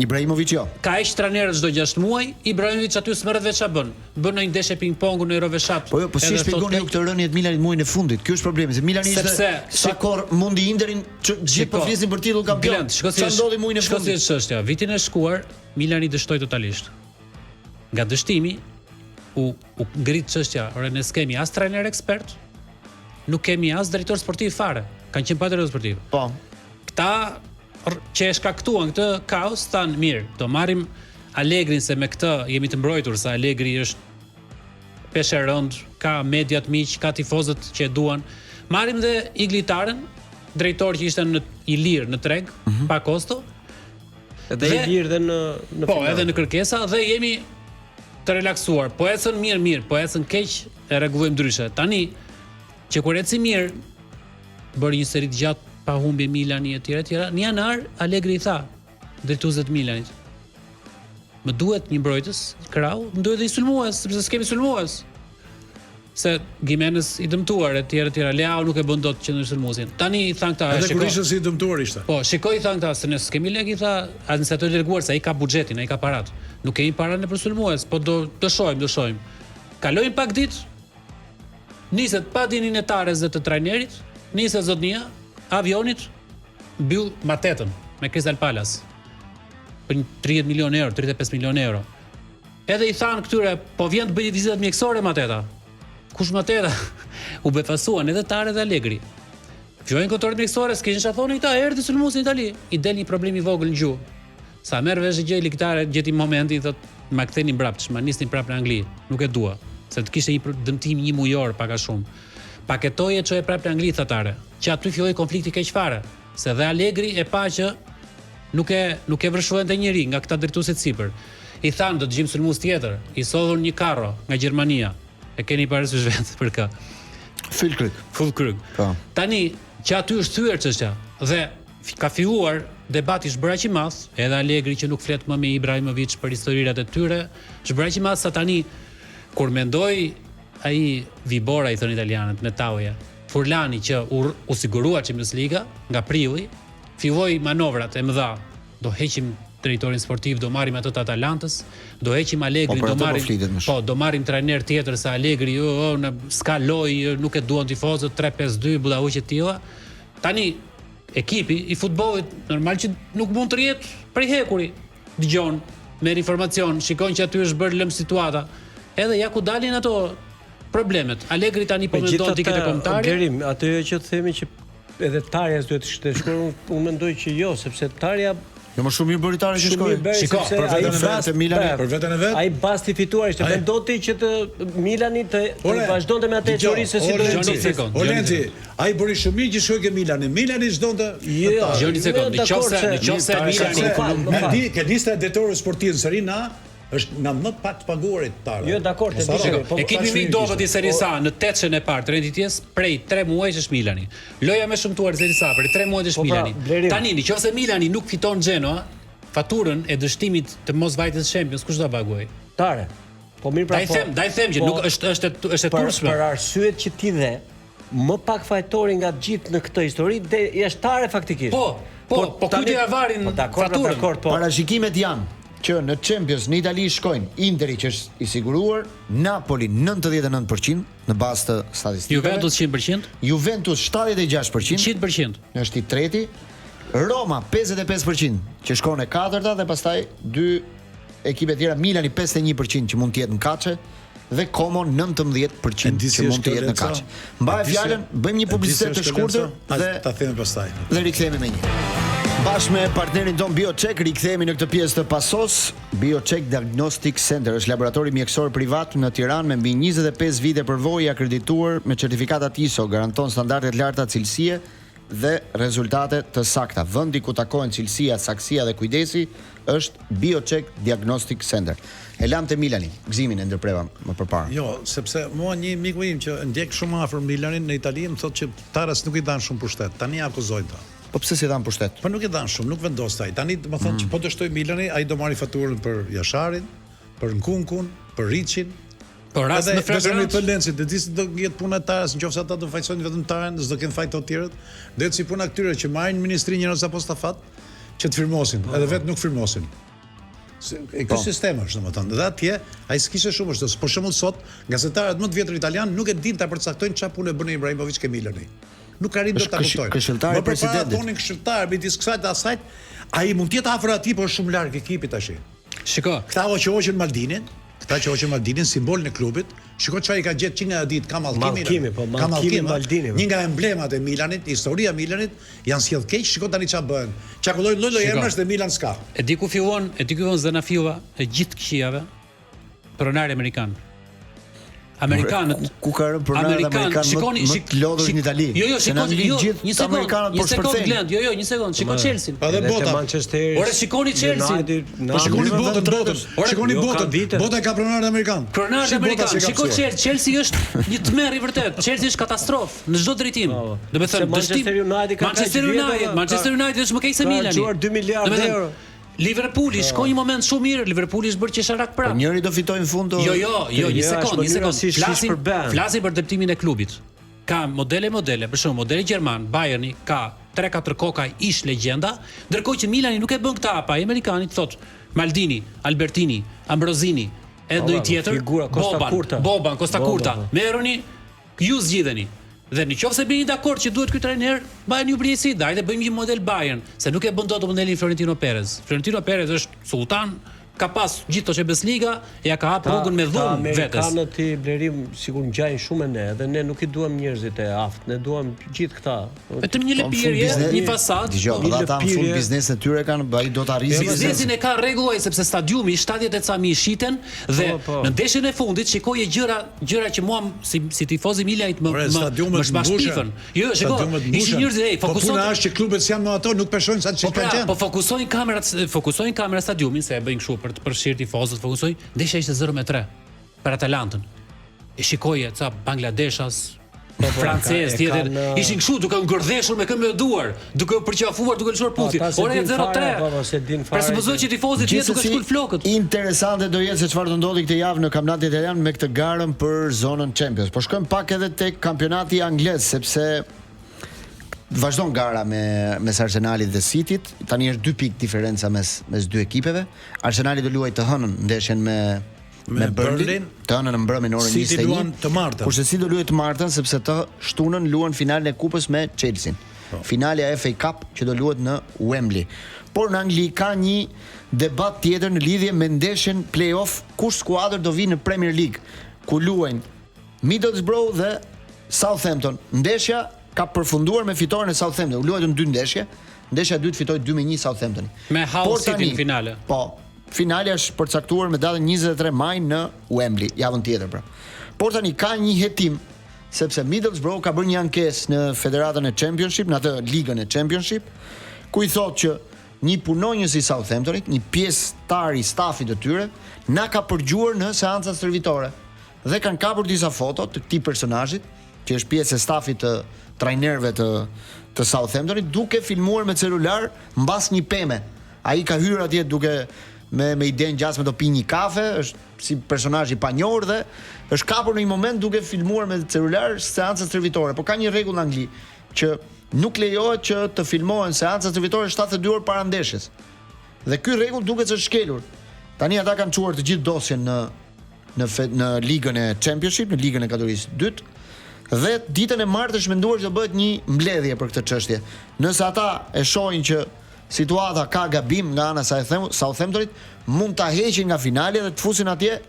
S2: Ibrahimovic jo.
S5: Ka ish trajnerë çdo 6 muaj, Ibrahimovic aty s'merret veç ç'a bën. Bën një ndeshje ping-pongu në Euroveshat.
S2: Po jo, po si shpjegoni ju këtë rënje të Milanit muajin e fundit? Ky është problemi, se Milani ishte sa kor mundi Interin që gjithë po flisin për titull kampion. Çfarë ndodhi muajin e fundit?
S5: Shikoj si çështja. Vitin e shkuar Milani dështoi totalisht. Nga dështimi u ngrit çështja, ore ne skemi as trajner ekspert, nuk kemi as drejtor sportiv fare. Kanë qenë pa drejtor sportiv.
S2: Po.
S5: Këta që e shkaktuan këtë kaos thanë mirë, do marrim Allegrin se me këtë jemi të mbrojtur, sa Allegri është peshë rënd, ka mediat miq, ka tifozët që e duan. Marrim dhe Iglitaren, drejtor që ishte i lirë në treg, pa kosto.
S3: Dhe i lirë dhe në
S5: po, edhe në kërkesa dhe jemi të relaksuar. Po ecën mirë, po ecën keq, e rregullojmë ndryshe. Tani që kur eci mirë, bëri një seri të gjatë pa humbje Milani e tjera. Në janar Allegri i tha drejtuesit të Milanit, më duhet një mbrojtës, krau, më duhet dhe një sulmues, sepse s'kemi sulmues. Se Gimenez i dëmtuar e tjera, Leao nuk e bën dot që në sulmuesin. Tani i than këta,
S4: edhe kur ishte si dëmtuar ishte.
S5: Po, shikoj i than këta se ne s'kemi lekë, i tha administrator i deleguar se ai ka buxhetin, ai ka parat. Nuk kemi para në për sulmues, po do shohim. Kalojnë pak ditë, niset pa dinin e Tares dhe të trajnerit, niset zotnia, avionit mbyll Matetën me Crystal Palace për 30 milionë euro, 35 milionë euro. Edhe i thanë këtyre, po vjen të bëjë vizitat mjekësore Mateta. Kush Mateta? U befasuan edhe Tare dhe Allegri. Fillojnë kontrollet mjekësore, s'kishin çfarë thonë këta, erdhi sulmuesi në Itali. I del një problem i vogël në gjuhë. Sa merr vesh gjë ligtare, gjeti momentin thotë, ma ktheni mbrapsht, ma nisni prapë në Angli. Nuk e dua, se të kishte një dëmtim 1 mujor pak a shumë. Paketoje çoje prapë në Angli thatare, që aty filloi konflikti keq fare, se dhe Allegri e pa që nuk e vërshuante njëri nga këta drejtuesit sipër. I thanë do të gjim sulmues tjetër, i sodhun një karro nga Gjermania. E keni parasysh vetë për kë. Füllkrug.
S2: Po.
S5: Tani që aty është thyer çështja dhe ka filluar debati është bërë aq i madh, edhe Allegri që nuk flet më me Ibrahimovic për historirat e tyre, është bërë aq i madh sa tani kur mendoi ai Vibora i thon italianët me Tauja, Furlani që u sigurua Champions Liga nga prilli, filloi manovrat e mëdha. Do heqim drejtorin sportiv, do marrim ato të Atalantës, do heqim Allegrin, do marrim trajner tjetër se Allegri s'ka lojë, nuk e duan tifozët, 3-5-2 bullauqe të tilla. Tani ekipi i futbollit normal që nuk mund të rrihet prej hekuri. Dëgjon, merr informacion, shikon që aty është bërë lëm situata. Edhe ja ku dalin ato problemet. Allegri tani po mendon diket e kombëtarit.
S3: Gerim, atë që themi që edhe Tarja duhet të shkojë, unë mendoj që jo, sepse Tarja
S2: jo më shumë mirë bëri Tarja që shkoi.
S5: Shiko,
S2: për veten e vet.
S3: Ai basti fituar ishte, mendoti që të Milani të vazhdonte me atë teori se si do të
S5: ishte.
S4: Olenci, ai bëri shumë mirë që shkoi ke Milani. Milani s'donte.
S5: Jo, një sekond, nëse Milani
S4: ke lista e drejtorëve sportiv në Serie A është nga më pak të paguarit Tara.
S3: Jo, dakor,
S5: ekipi më i dobët i Serie A në tetëshën e parë të renditjes prej 3 muajsh është Milani. Loja më shëmtuar Serie A prej 3 muajsh është Milani. Tani nëse Milani nuk fiton Genoa, faturën e dështimit të mos vajtës Champions kush do ta paguaj?
S3: Tare. Po mirë pra.
S5: Daj them që nuk është turpshme.
S3: Për arsyet që ti dhe më pak fajtori nga gjithë në këtë histori është Tare faktikisht.
S5: Po kujt e avarin faturën?
S2: Parashikimet janë që në Champions në Itali shkojnë Interi që është i siguruar, Napoli 99% në bazë të statistikave,
S5: Juventus 100%,
S2: Juventus 76%,
S5: 100%,
S2: është i treti, Roma 55% që shkon e katërta dhe pastaj dy ekipe tjera, Milani 51% që mund të jetë në kaçe dhe Como 19% që mund të jetë në kaçe. Mbaj fjalën, bëjmë një publicitet të shkurtër dhe
S4: ta themi pastaj.
S2: Dhe rikthehemi me një. Bashkë me partnerin ton BioCheck rikthehemi në këtë pjesë të pasos. BioCheck Diagnostic Center është laboratori mjekësor privat në Tiranë me mbi 25 vite përvojë, akredituar me certifikatat ISO, garanton standarde të larta cilësie dhe rezultate të sakta. Vendi ku takohen cilësia, saktësia dhe kujdesi është BioCheck Diagnostic Center. E lam te Milani, gëzimin e ndërpreva më përpara.
S4: Jo, sepse mua një miku im që ndjek shumë afër Milanin në Itali më thotë që taras nuk i dan shumë pushtet. Tani akuzojnë ta.
S2: Po pse si dhan pushtet?
S4: Po nuk i dan shumë, nuk vendos ai. Tani do të thonë që po dështoj Milani, ai do marri faturën për Jasharin, për Nkunkun, për Riçin.
S5: Po rast në
S4: Francë për Lencin, do të do jetë puna e taras, nëse ata do fajsojnë vetëm tarën, s'do kenë fajt të tjerët. Do jetë si puna këtyre që marrin ministrinë njerëz apo stafat që të firmosin, edhe vetë nuk firmosin. Ky sistem është, domethënë, dhe atje ai s'kishte shumë është. Për shembull sot, gazetarët më të vjetër italian nuk e dinë ta përcaktojnë çfarë punë bën Ibrahimović ke Milani. Nuk arrin dot ta kuptojnë.
S2: Këshilltari i presidentit.
S4: Tonin këshilltar midis kësaj dhe asaj, ai mund të jetë afër atij, por është shumë larg ekipit tash.
S5: Shiko,
S4: Këta që hoqën Maldinin, simbolin e klubit. Shiko çfarë i ka gjetë që nga ditë ka Mallkimi.
S3: Maldini.
S4: Një nga emblemat e Milanit, historia e Milanit, janë sjell keq. Shiko tani çfarë bën. Çakullojnë lloj emrash dhe Milan s'ka.
S5: e di ku fillon Zanafiova e gjithë këqijave pronari amerikan. Amerikanët
S2: ku ka rënë pronarët amerikanë më të lodhur në Itali.
S5: Jo, shikoni,
S2: një sekond,
S5: një sekond, shiko Chelsea.
S4: Edhe bota.
S5: Ore shikoni Chelsea.
S4: Po shikoni botën. Shikoni botën. Bota ka pronarët amerikan.
S5: Pronarët amerikan. Shiko Chelsea është një tmerr i vërtet. Chelsea është katastrofë në çdo drejtim. Do të thënë Manchester United është më keq se Milani.
S3: Ka çuar 2 miliardë euro.
S5: Liverpooli shkoi një moment shumë mirë, Liverpooli është bërë qesharak prapë.
S2: Po njëri do fitojë në fund.
S5: Jo, një sekond. Flasim për deptimin e klubit. Ka modele, për shembull, modeli gjerman, Bayerni ka 3-4 koka ish legjenda, ndërkohë që Milani nuk e bën këtë apa, amerikanit thotë Maldini, Albertini, Ambrosini, edhe një tjetër, Boban, Costa Curta. Merrni, ju zgjidheni. Dhe në qoftë se bëni dakord që duhet ky trajner, bajeni ju përgjegjësi, hajde bëjmë një model Bayern, se nuk e bën dot modelin Florentino Perez. Florentino Perez është sultan, ka pas gjithë Bundesliga, ja ka hap rrugën me dhunë vetes.
S3: Amerikanët i blerim sigur ngjajnë shumë ne, dhe ne nuk i duam njerëzit e aftë, ne duam gjithë këta.
S5: Vetëm një lëpirje, një fasadë.
S2: Dgjoj, ata në fund biznesin e tyre kanë, ai do ta arrijë.
S5: Biznesin e ka rregulloj sepse stadiumi 70 e ca mijë shiten dhe në ndeshjen e fundit shikoje gjëra që mua si tifoz i Milanit më shpashpifën. Jo, shiko, ishin njerëz fokusohen.
S4: Po puna është që klubet janë në ato nuk peshojnë sa çfarë.
S5: Po fokusojnë kamerat stadiumin se e bëjnë kështu për të përfshirë tifozët, fokusoj. Ndeshja ishte 0-3 për Atalantën. E shikoje ca Bangladeshas, francez tjetër, ishin kështu duke ngërdheshur me këmbë duar, duke u përqafuar, duke lëshuar puthi. Ora 0-3. Presupozoj që tifozët tjetër duke shkul flokët.
S2: Interesante do jetë se çfarë do ndodhi këtë javë në kampionatin italian me këtë garën për zonën Champions. Po shkojmë pak edhe tek kampionati anglez, sepse vazhdon gara mes Arsenalit dhe Cityt. Tani është 2 pikë diferenca mes dy ekipeve. Arsenali do luajë të hënën ndeshjen me Burnley, të hënën në mbrëmjen orën 21.
S4: City luan të martën.
S2: Kurse City do luajë të martën sepse të shtunën luan finalen e kupës me Chelsea. Finalja e FA Cup që do luhet në Wembley. Por në Angli ka një debat tjetër në lidhje me ndeshjen play-off kush skuadër do vinë në Premier League, ku luajnë Middlesbrough dhe Southampton. Ndeshja ka përfunduar me fitoren e Southampton. U luajtën 2 ndeshje. Ndeshja e dytë fitoi 2-1 Southamptoni.
S5: Me Hull City në finale.
S2: Po, finalja është përcaktuar me datën 23 maj në Wembley, javën tjetër pra. Por tani ka një hetim sepse Middlesbrough ka bërë një ankesë në Federatën e Championship, në atë ligën e Championship, ku i thotë që një punonjës i Southamptonit, një pjesëtar i stafit të tyre, na ka përgjuar në seanca stërvitore dhe kanë kapur disa foto të këtij personazhit, që është pjesë e stafit të trajnerëve të Southamptonit, duke filmuar me celular mbas një peme. Ai ka hyrë atje duke me idenë gjasme do pi një kafe, është si personazh i panjohur dhe është kapur në një moment duke filmuar me celular seanca stërvitore. Po ka një rregull në Angli që nuk lejohet që të filmohen seanca stërvitore 72 orë para ndeshjes. Dhe ky rregull duket se është shkelur. Tani ata kanë çuar të gjithë dosjen në ligën e Championship, në ligën e kategorisë 2. Dhe ditën e martës menduar që do bëhet një mbledhje për këtë çështje. Nëse ata e shohin që situata ka gabim nga ana e Southamptonit, mund ta heqin nga finali dhe të fusin atje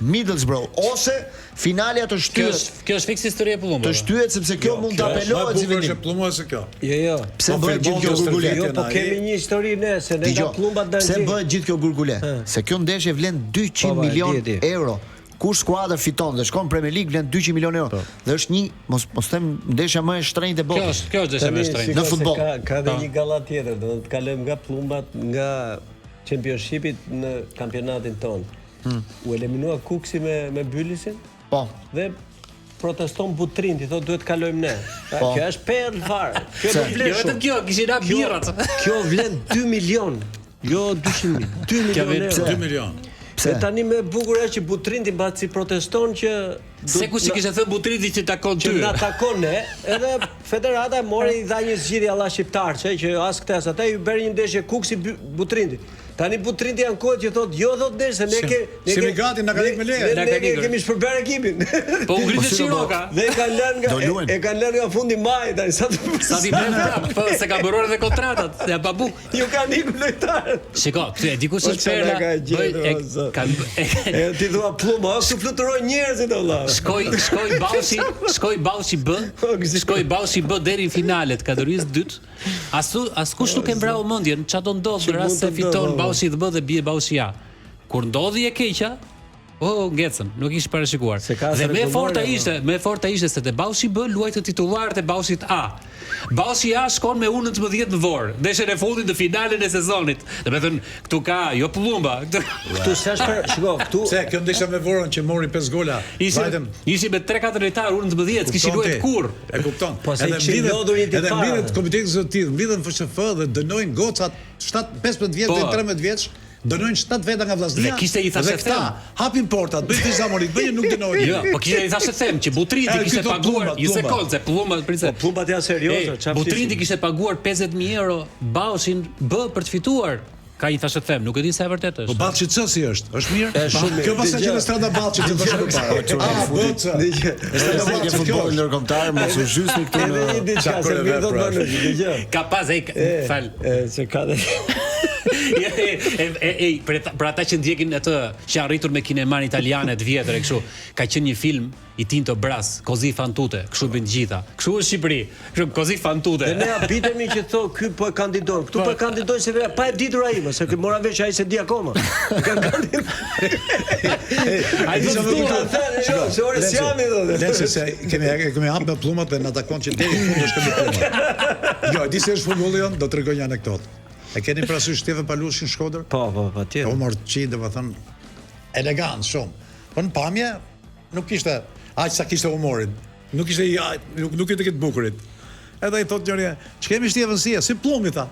S2: Middlesbrough ose finalja të shtyhet.
S5: Kjo është fiks histori e Plumbave.
S2: Të shtyhet sepse kjo mund të apelohet si vendim.
S4: Është Plumbave se kjo.
S3: Jo.
S2: Pse bëhet gjithë kjo gurgule?
S3: Jo, po kemi një histori ne se ne nga Plumbat
S2: Pse bëhet gjithë kjo gurgule? Se kjo ndeshje vlen 200 milion euro. Kur skuadra fiton dhe shkon Premier League vlen 200 milion euro. Dhe është një mos them ndeshja më e shtrenjtë e botës.
S5: Kjo është ndeshja më e shtrenjtë
S2: në futboll.
S3: Ka edhe një gallat tjetër, do të kalojmë nga Plumbat nga Championshipit në kampionatin ton. U eliminua Kuksi me Bylisin.
S2: Po.
S3: Dhe proteston Butrinti, thotë duhet kalojmë ne. Kjo është perl fare. Kjo do vlen
S5: Jo vetëm kjo, kishin hap birrat.
S3: Kjo vlen 2 milion. Jo 200.000. 2 milion euro.
S4: 2 milion.
S3: Se tani më bukur është që Butrinti mbasi proteston që
S5: Se kush i kishte thënë Butrinti që takon ty.
S3: që na takon ne, edhe federata mori i dha një zgjidhje alla shqiptarçe që as këtë as atë ju bëri një ndeshje Kuksi Butrinti. Tani Butrinti ankohet që thotë jo thotë ndeshje ne
S4: Si mi gati na ka ikë me leje.
S3: Ne kemi shpërber ekipin.
S5: Po u ngritë Shiroka.
S3: Dhe e kanë lënë nga fundi majit tani sa
S5: Sa ti bën prap, po se ka bëror edhe kontratat, se ja babu.
S3: ju kanë ikur lojtarët.
S5: Shiko, këtu e dikush
S3: Po
S5: është
S3: çfarë
S5: perla.
S3: ka gjetur, o, Ti thua Plumba, këtu fluturojnë njerëzit valla.
S5: Shkoi Baushi B deri në finalet kategorisë 2. Askush nuk e mbrau mendjen çfarë do ndodh në rast se fiton Baushi B dhe bie Baushi A. Kur ndodhi e keqja, ngecën, nuk ish parashikuar. Dhe më e forta ishte se te Baushi B luaj të titullarët e Baushit A. Baushi A shkon me U19 në Vor, ndeshjen e fundit të finalen e sezonit. Domethënë, këtu ka jo Plumba.
S3: Këtu s'është shiko, këtu
S4: Se kjo ndeshja me Vorën që mori 5 gola.
S5: Ishi me 3-4 lojtarë U19, kishin luajtur kurr.
S4: E kupton.
S3: Po se kishin lodhur një ditë
S4: Edhe
S3: fare.
S4: mbidhet komiteti zotëtit, mbidhen FSHF dhe dënojnë gocat 15 vjeç dhe 13 vjeç. Dënojnë 7 veta nga vllaznia.
S5: Dhe kishte i thashë them.
S4: Hapin portat, bëjnë tizamorit, bëjnë nuk dënojnë.
S5: Jo, po kishte i thashë them që Butrinti kishte paguar një sekondë, se Plumba pritse.
S3: Plumbat janë serioze, çfarë?
S5: Butrinti kishte paguar 50.000 euro Baushin B për të fituar. Ka i thashë them, nuk e di sa e vërtet është.
S4: Po Ballçi C si është? Është mirë?
S3: shumë mirë.
S4: Kjo pastaj që në strada Ballçi të bësh përpara.
S2: Strada futboll ndërkombëtar, mos u zhysni këtu
S3: Edhe një ditë ka se mirë do të bënë, dëgjoj.
S5: Ka pas fal.
S3: Se ka dhe
S5: Për ata që ndjekin atë që arritur me kineman italiane të vjetër e kështu, ka qenë një film i Tinto Brass, Così fan tutte, kështu bën gjitha. Kështu është Shqipëri, kështu Così fan tutte.
S3: Ne habitemi që thon ky po e kandidon. Këtu po e kandidoj se pa e ditur ai, se ky mora vesh ai se di akoma. Ka kandiduar. Ai do të thotë, se ora sjami thotë.
S4: Nëse se kemi hapë Plumbat dhe na takon që deri në fund është këmbë Plumbat. Jo, di se është futbolli jon, do t'rregoj një anekdotë. E keni parasysh Stefan Palushin në Shkodër?
S3: Po, patjetër.
S4: Humor çi, domethënë elegant shumë. Po në pamje nuk kishte aq sa kishte humorin. Nuk ishte nuk i të këtë bukurit. Edhe ai thotë njëri, "Ç'kemi Stefan si Plumbi tha."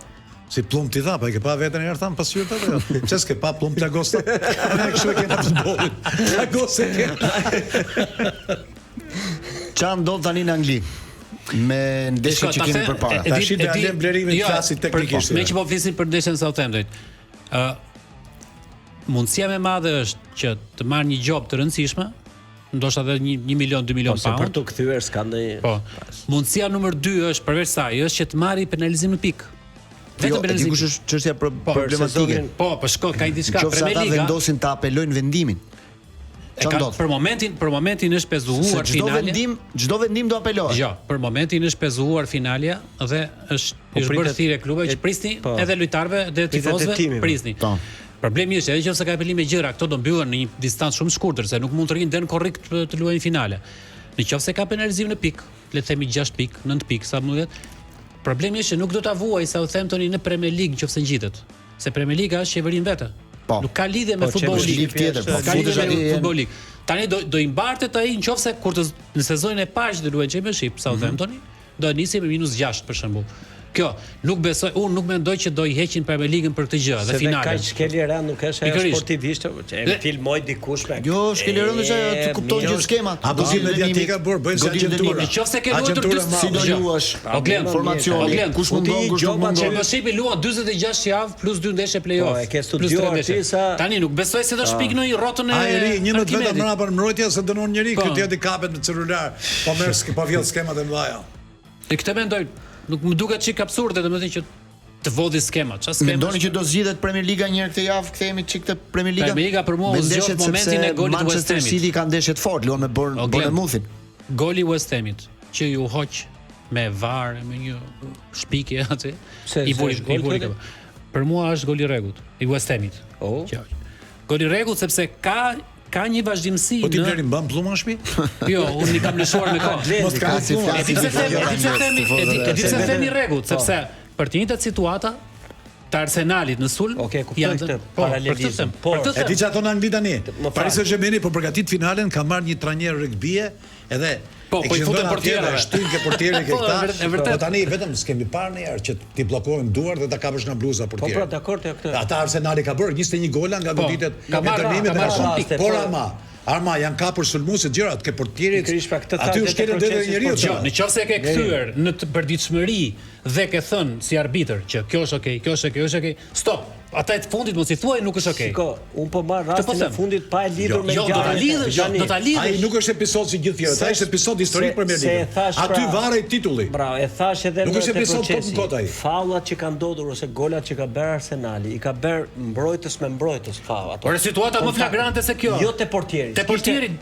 S4: Si Plumb ti tha, pa e ke pa veten e herë tham pas hyrta apo jo? Pse s'ke pa Plumb Plagosta? Ne kështu e kemi futbollin. Plagosta ke.
S2: Çfarë ndodh tani në Angli? Me ndeshjet që kemi përpara.
S4: Tash do alem blerimin e klasit teknikisht.
S5: Me që po flisim për ndeshjen e Southamptonit. Mundësia më e madhe është që të marrë një gjop të rëndësishme, ndoshta edhe 1 milion, 2 milion pound.
S3: Për të kthyer s'ka ndonjë.
S5: Po. Mundësia numër 2 është përveç saj, është që të marrë penalizim në pikë.
S2: Vetëm penalizim. Dikush është çështja problematike.
S5: Po, shko ka diçka
S2: Premier League. Ata vendosin ta apelojnë vendimin.
S5: Për momentin është pezuar finalja.
S2: Çdo vendim do apelohet.
S5: Jo, për momentin është pezuar finalja dhe është bërë thirrje klubeve që prisni edhe lojtarëve dhe tifozëve prisni. Problemi është edhe nëse ka apelime gjëra, këto do mbyllen në një distancë shumë shkurtër se nuk mund të rrinë deri në korrekt të luajnë finale. Nëse ka penalizim në pikë, le të themi 6 pikë, 9 pikë, sa më thuhet. Problemi është që nuk do ta vuajë Southamptoni në Premier League nëse ngjitet. Se Premier League është qeverinë vetë. Nuk ka lidhje me futbollin
S2: tjetër, po
S5: ka lidhje me futbollin. Tani do i mbartet ai nëse kur në sezonin e parë që do luajë Championship Southamptoni, do nisi me -6 për shembull. Kjo, nuk besoj, unë nuk mendoj që do i heqin Premier League-ën për këtë gjë, dhe finale.
S3: Se kaq Skelera nuk është ajo sportivisht, e filmoi dikush me.
S2: Jo, Skelera është ajo të kupton gjithë skemat.
S4: Abuziv mediatika bëjnë si agjentura.
S5: Nëse ke luajtur
S2: si do luash, informacioni, kush mundon, kush nuk mundon.
S5: Championshipi luan 46 javë plus 2 ndeshje play-off.
S3: Po, e ke studiuar ti sa.
S5: Tani nuk besoj se do shpik në rrotën e.
S4: Ai 11 veta mbrapa në mbrojtje se dënon njëri, ky tjetër kapet në celular, po merr pa vjedh skemat e mëdha.
S5: E këtë mendoj. Nuk më duket çik absurde, domethënë që të vodhi skema. Çfarë skema?
S2: Mendoni që do zgjidhet Premier Liga një herë këtë javë, kthehemi çik te Premier Liga?
S5: Premier Liga për mua u zgjodh momentin e golit të West
S2: Manchester
S5: Hamit.
S2: City ka ndeshje të fortë, luan me Bournemouthin.
S5: Goli i West Hamit që ju hoq me VAR, me një shpikje aty. I buri gol. Për mua është gol i rregullt i West Hamit. Gol i rregullt sepse ka një vazhdimsi.
S4: Po ti deri mban pluma në shtëpi?
S5: Jo, unë i kam lëshuar me kohë.
S4: Mos ka pluma.
S5: E di pse themi rregullt, sepse për të njëjtat situata të Arsenalit në sulm,
S3: kuptoj këtë paralelizëm.
S4: E di që ato në Angli tani. Paris Saint-Germain po përgatit finalen, ka marrë një trajner rugbie, edhe
S5: i futën portierëve.
S4: Shtyn ke portierë ke këta. Po tani vetëm s'kemi parë një herë që ti bllokojnë duart dhe ta kapësh nga bluza portierë.
S3: Po pra, dakord te këtë.
S4: Ata Arsenali ka bërë 21 gola nga goditet
S5: e ndërmimit
S4: dhe ka por Arma janë kapur sulmuesit gjërat ke portierit. Aty u shkelën edhe njeriu.
S5: Nëse e ke kthyer në përditshmëri dhe ke thënë si arbitër që kjo është okay, kjo është okay, kjo është okay. Stop. Ata e të fundit mos i thuaj nuk është okay.
S3: Shiko, un po marr rastin e fundit pa e lidhur me ngjarjen.
S5: Do ta lidhësh.
S4: Ai nuk është episod si gjithë tjerët, ai është episod historik Premier League. Aty varej titulli.
S3: Bravo, e thash edhe
S4: nuk është episod kot ai.
S3: Fallat që kanë ndodhur ose golat që ka bërë Arsenali, i ka bërë mbrojtës me mbrojtës falla ato.
S5: Por situata më flagrante se kjo.
S3: Jo te portieri.
S5: Te portieri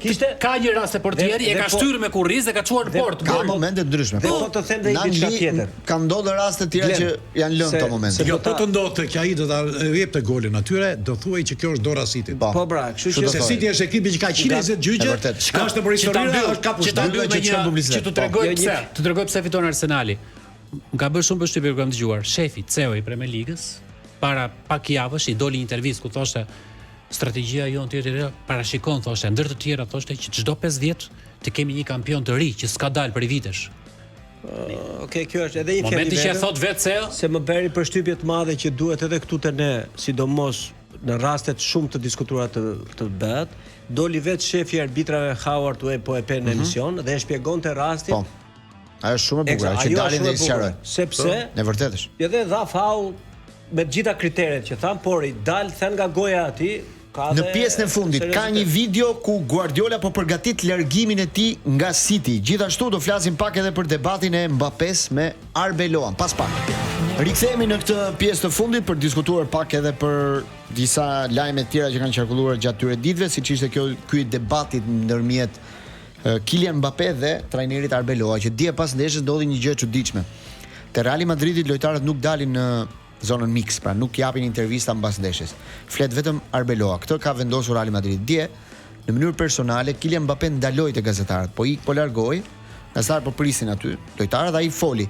S5: ka një rast te portieri e ka shtyr me kurriz dhe ka çuar në port.
S2: Ka momente ndryshme.
S3: Po të them dhe diçka tjetër.
S2: Ka ndodhur raste të tjera që janë lënë këto momente.
S4: Jo, po të ndodhte që ai do ta jepte golin atyre, do thuaj që kjo është dora City.
S3: Po bra, kështu që
S4: City është ekipi që ka 120 gjyqe. Ka është për historinë, është kapur shtatë
S5: që çon publicitet. Që të tregoj pse fiton Arsenali. Ka bërë shumë përshtypje kur kam dëgjuar shefi CEO i Premier Ligës para pak javësh i doli një intervistë ku thoshte strategjia jonë tjetër parashikon thoshte ndër të tjera thoshte që çdo 5 vjet të kemi një kampion të ri që s'ka dalë prej vitesh.
S3: Okej, kjo është edhe një fjalë.
S5: Momenti që e thot vetë CEO
S3: se më bëri përshtypje të madhe që duhet edhe këtu te ne, sidomos në rastet shumë të diskutuara të bëhet, doli vetë shefi i arbitrave Howard Webb po e pe në emision dhe e shpjegonte rastin.
S2: Po. Ajo është shumë e bukur, që dalin dhe i sqarojnë.
S3: Sepse
S2: në vërtetë është.
S3: Edhe dha faul me të gjitha kriteret që tham, por i dal thën nga goja aty.
S2: Në pjesën e fundit ka një video ku Guardiola po përgatit largimin e tij nga City. Gjithashtu do flasim pak edhe për debatin e Mbappés me Arbeloan pas pak. Rikthehemi në këtë pjesë të fundit për të diskutuar pak edhe për disa lajme të tjera që kanë qarkulluar gjatë këtyre ditëve, siç ishte ky debati ndërmjet Kylian Mbappé dhe trajnerit Arbeloa, që dje pas ndeshjes ndodhi një gjë e çuditshme. Te Real Madridit lojtarët nuk dalin në zonën mix, pra nuk japin intervista mbas ndeshjes. Flet vetëm Arbeloa. Këtë ka vendosur Real Madrid. Dje, në mënyrë personale, Kylian Mbappé ndaloi te gazetarët, po largoi, gazetarët po prisin aty, lojtarët, ai foli.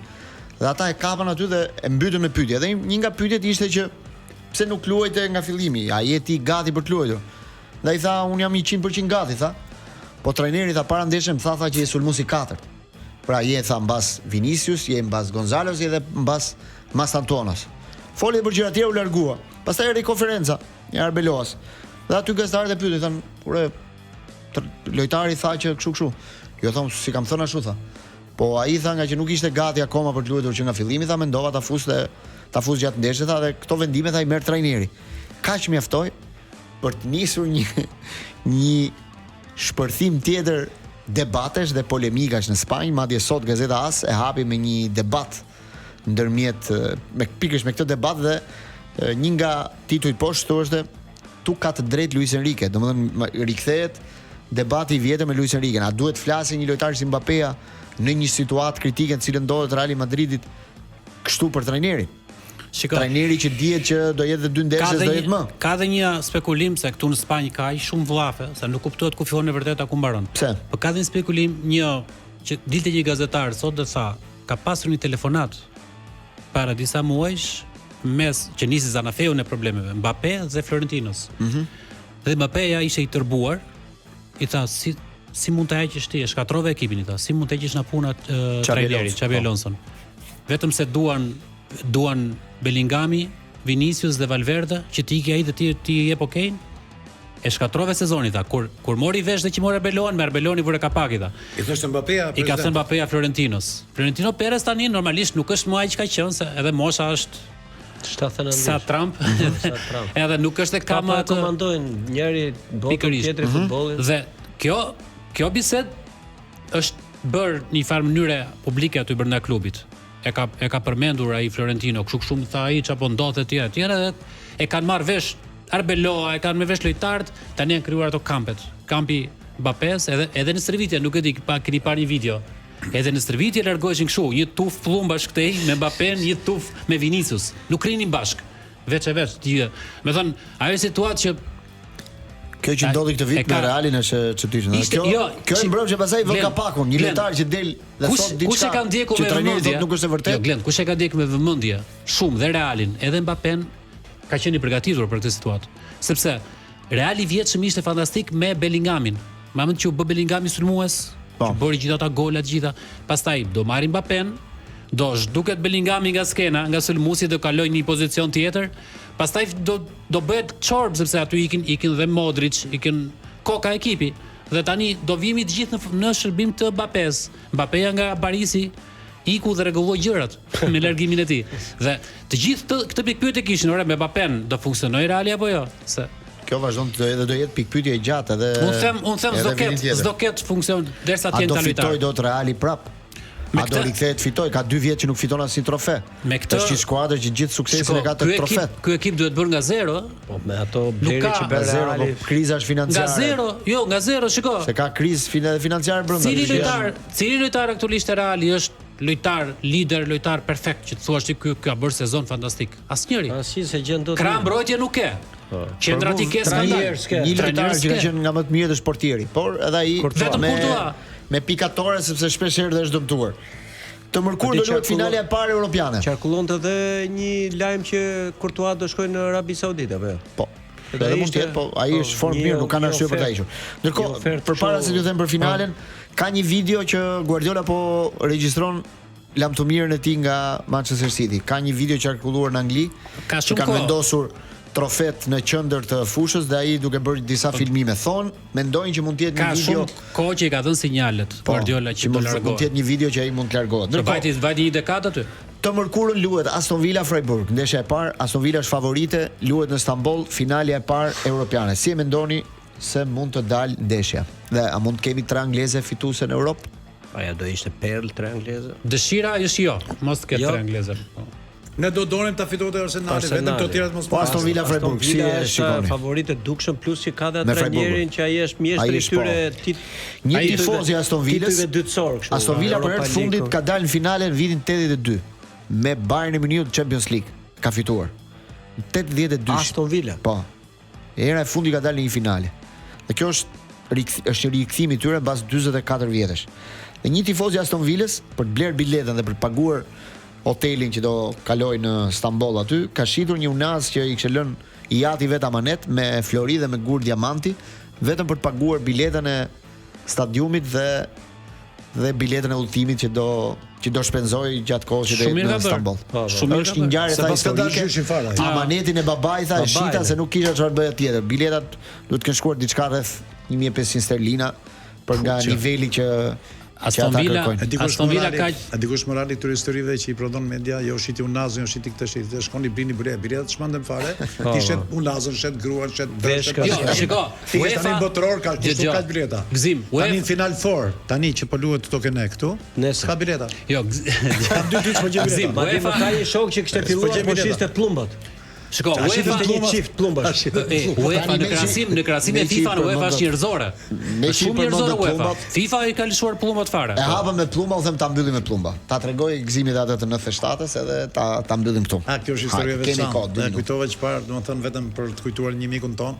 S2: Dhe ata e kapan aty dhe e mbytën me pyetje. Dhe një nga pyetjet ishte që pse nuk luajte nga fillimi? A je ti gati për të luajtur? Dhe ai tha, un jam 100% gati, tha. Po trajneri tha para ndeshjes tha që je sulmuesi 4. Pra je tha mbas Vinicius, je mbas Gonzalez dhe mbas Mastantuonos. Foli për gjëra të tjera u largua. Pastaj erdhi konferenca e Arbeloas. Dhe aty gazetarët e pyetën, thanë, "Ure, lojtari tha që kështu." Jo thon, si kam thënë ashtu tha. Po ai tha nga që nuk ishte gati akoma për të luajtur që nga fillimi tha mendova ta fus gjatë ndeshjes tha dhe këto vendime tha I merr trajneri. Kaq mjaftoi për të nisur një shpërthim tjetër debatesh dhe polemikash në Spanjë, madje sot gazeta AS e hapi me një debat ndërmjet pikërisht me këtë debat dhe një nga titujt poshtë thoshte tu ka të drejtë Luis Enrique, domethënë rikthehet debati I vjetër me Luis Enrique. A duhet flasë një lojtar si Mbappéa në një situatë kritike në cilën ndodhet Real Madridit kështu për trajnerin?
S5: Shiko,
S2: trajneri që dihet që do jetë 2 ndeshje do jetë më.
S5: Ka dhe një spekulim se këtu në Spanjë ka shumë vllafe, se nuk kuptohet ku fillon e vërteta ku mbaron.
S2: Pse?
S5: Po ka dhe një spekulim që dilte një gazetar sot dhe tha, ka pasur një telefonat para disa muajsh mes që nisi Zanafeu në problemeve Mbappé dhe Florentinos. Dhe Mbappéja ishte I tërbuar, I tha si mund të heqësh ti, shkatrove ekipin I tha, si mund të heqësh nga puna trajnerit Xabi Alonson. Vetëm se duan Bellingami, Vinicius dhe Valverde që ti ikë ai dhe ti jep okejn. E shkatrove sezonin tha, kur mori vesh dhe që mori Arbeloan, me Arbeloan I vure kapaki tha.
S4: I thoshte Mbappéja,
S5: I ka thënë Mbappéja Florentinos. Florentino Perez tani normalisht nuk është më ai çka qen se edhe mosha është
S3: 79.
S5: Sa Trump. Edhe nuk është e kam
S3: atë komandojnë njëri botën tjetri futbollin.
S5: Dhe kjo bisedë është bërë një farë mënyre publike aty brenda klubit. e ka përmendur ai Florentino, kështu shumë tha ai çapo ndodhet etj. Edhe e kanë marrë vesh Arbeloa, e kanë me vesh lojtarët, tani janë krijuar ato kampet. Kampi Mbappés edhe në stërvitje, nuk e di, keni parë një video. Edhe në stërvitje largoheshin kështu, një tuf pllumbash këtej me Mbappén, një tuf me Vinicius. Nuk rinin bashk. Veç e veç. Me thënë, ajo situatë që
S2: kjo që ndodhi këtë vit me Realin është çuditshme. Kjo e mbrojmë që pastaj vë kapakun, një lojtar që del dhe thot diçka.
S5: Kush e ka ndjekur me vëmendje?
S2: Nuk është e vërtetë.
S5: Jo, Glen, kush e ka ndjekur me vëmendje? Shumë dhe Realin, edhe Mbappén ka qenë i përgatitur për këtë situatë. Sepse Reali vjetshëm ishte fantastik me Bellinghamin. Ma mend që u bë Bellingami sulmues, që bëri gjithë ata gola të gjitha. Pastaj do marrin Mbappén, do zhduket Bellingami nga skena, nga sulmuesi do kaloj në një pozicion tjetër. Pastaj do bëhet çorb sepse aty ikin dhe Modric, ikin koka ekipi. Dhe tani do vimi të gjithë në shërbim të Mbappés. Mbappéja nga Parisi iku dhe rregulloi gjërat me largimin e tij. Dhe të gjithë këtë pikpyetje kishin, ore me Mbappén do funksionojë Reali apo jo? Se
S2: kjo vazhdon edhe do jetë pikpyetje e gjatë edhe
S5: unë them s'do ket funksion derisa të jenë ta lojtar.
S2: A do fitoj dot Reali prap? A do rikthehet fitoj? Ka 2 vjet që nuk fiton asnjë trofe. Është një skuadër që gjithë suksesin e ka të trofet.
S5: Ky ekip duhet bërë nga zero,
S3: po me ato blerë që bën Reali,
S2: kriza është financiare.
S5: Nga zero, shiko.
S2: Se ka krizë financiare brenda.
S5: Cili lojtar aktualisht e Reali është lojtar lider, lojtar perfekt që thuash ti ky ka bërë sezon fantastik? Asnjëri.
S3: Asnjë se gjën dot.
S5: Krah mbrojtje nuk ke. Qendra ti ke
S2: skandal. Një lojtar që ka qenë nga më të mirët është portieri, por edhe ai me pikatore sepse shpesh herë është dëmtuar. Të mërkurë do luhet finalja e parë europiane.
S3: Qarkullonte edhe një lajm që Courtois do shkojë në Arabi Saudite apo jo?
S2: Po. Edhe mund të jetë, po ai është formë mirë, nuk kanë arsye për ta hequr. Ndërkohë, përpara se të them për finalen, ka një video që Guardiola po regjistron lamtumirën e tij nga Manchester City. Ka një video qarkulluar në Angli, që kanë vendosur trofet në qendër të fushës dhe ai duke bërë disa filmime. Mendojnë që mund të jetë një video.
S5: Ka shumë kohë që i ka dhënë sinjalet Guardiola që do largohet.
S2: Mund të jetë një video që ai mund të largohet.
S5: Vajti një dekatë aty.
S2: Të mërkurën luhet Aston Villa Freiburg. Ndeshja e parë, Aston Villa është favorite, luhet në Stamboll, finalja e parë europiane. Si e mendoni se mund të dalë ndeshja? Dhe a mund të kemi 3 angleze fituese në Europë?
S3: Aja do ishte perl 3 angleze.
S5: Dëshira është jo, mos të ketë 3 angleze.
S4: Ne do donim ta fitonte Arsenali, vetëm të tjerat mos.
S2: Po Aston Villa Freiburg si e shikoni?
S3: Favoritë dukshëm plus që ka dhe trajnerin që ai është mjeshtri i tyre
S2: një tifoz i Aston Villas. Aston Villa për herë të fundit ka dalë në finale në vitin 82 me Bayern Munich Champions League. Ka fituar. 82.
S3: Aston Villa.
S2: Po. Era e fundit ka dalë në një finale. Dhe kjo është rikthimi i tyre mbas 44 vjetësh. Dhe një tifoz i Aston Villas për të bler biletën dhe për të paguar hotelin që do kaloj në Stamboll aty, ka shitur një unaz që i kishte lënë i jati vet amanet me flori dhe me gur diamanti, vetëm për të paguar biletën e stadiumit dhe biletën e udhëtimit që do shpenzoj gjatë kohës që do jetë në Stamboll. Shumë është një ngjarje sa historike. Amanetin e babait tha e shita se nuk kisha çfarë bëja tjetër. Biletat duhet të kenë shkuar diçka rreth 1500 sterlina për nga niveli që
S5: Aston Villa ka
S4: dikush morali këtyre historive që i prodhon media, jo shiti unazën, jo shiti këtë shiti, shkoni blini biletat shmandem fare, ti shet unazën, shet gruan, shet
S5: veshka. Jo, shiko,
S4: UEFA tani botror ka kushtu ka bileta.
S5: Gzim,
S4: tani në final 4, tani që po luhet Tokene këtu, ka bileta.
S5: Jo,
S4: kam 2 po gjej bileta.
S3: UEFA ka një shok që kishte filluar po shiste plumbat.
S5: Shiko, UEFA
S3: një çift plumbash.
S5: UEFA në krahasim me FIFA në UEFA është njerëzore. Shumë njerëzore UEFA. FIFA i ka lëshuar plumbat fare.
S2: E hapa me plumba, u them ta mbyllim me plumba. Ta tregoj gëzimit atë të 97-s edhe ta mbyllim këtu.
S4: Kjo është historia e veçantë. Ne kujtova çfarë, domethënë vetëm për të kujtuar një mikun ton,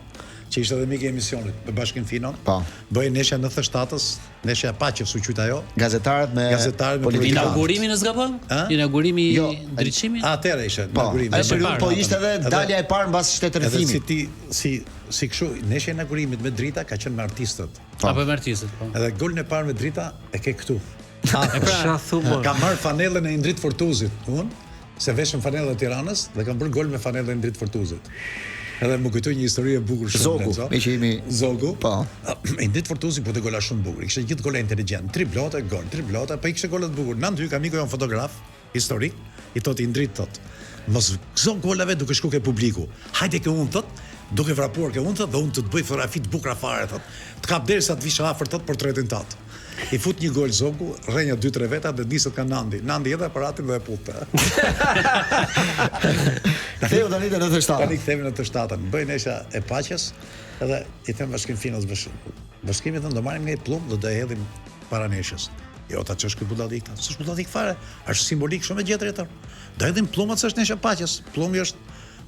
S4: që ishte edhe mik i emisionit me Bashkin Finon. Bëi neshja 97-s, neshja e paqes u quajt ajo.
S2: Gazetarët me
S5: inaugurimin e zgabon? Inaugurimi i ndriçimit?
S4: Atëherë ishte inaugurimi.
S2: Po ishte edhe dalja e parë mbas shtetërthimit.
S4: Si kështu, neshja e inaugurimit me drita ka qenë me artistët.
S5: Apo me artistët, po.
S4: Edhe golin e parë me drita e ke këtu.
S3: Ka
S4: marr fanellën e Indrit Fortuzit, se veshën fanellën e Tiranës dhe kanë bërë gol me fanellën e Indrit Fortuzit. Edhe më kujtoi një histori e bukur shumë. Zogu. Po. Indrit Fortuzi po të gola shumë bukur. Kishte gjithë gola inteligjent, triblota, po i kishte gola të bukur. Nan dy ka miku jon fotograf historik, i thotë Indrit thotë, mos gëzon golave duke shku ke publiku. Hajde ke unë thotë, duke vrapuar ke unë thotë, dhe unë të të bëj fotografi të bukura fare thotë. Të kap derisa të vish afër thotë portretin tat. I fut një gol Zogu, rrenja 2-3 veta dhe niset ka Nandi. Nandi edhe aparatin dhe e putë.
S2: Ktheu tani te 97.
S4: Tani kthehemi në të 97-ën. Bëjnë nesha e paqes, edhe i them Bashkim Finos Bashkimi do marrim një plumb dhe do e hedhim para neshës. Jo, ta ç'është ky bulladik, s'është bulladik fare, është simbolik shumë e gjetër tjetër. Do hedhim plumbat se është nesha paqes. Plumbi është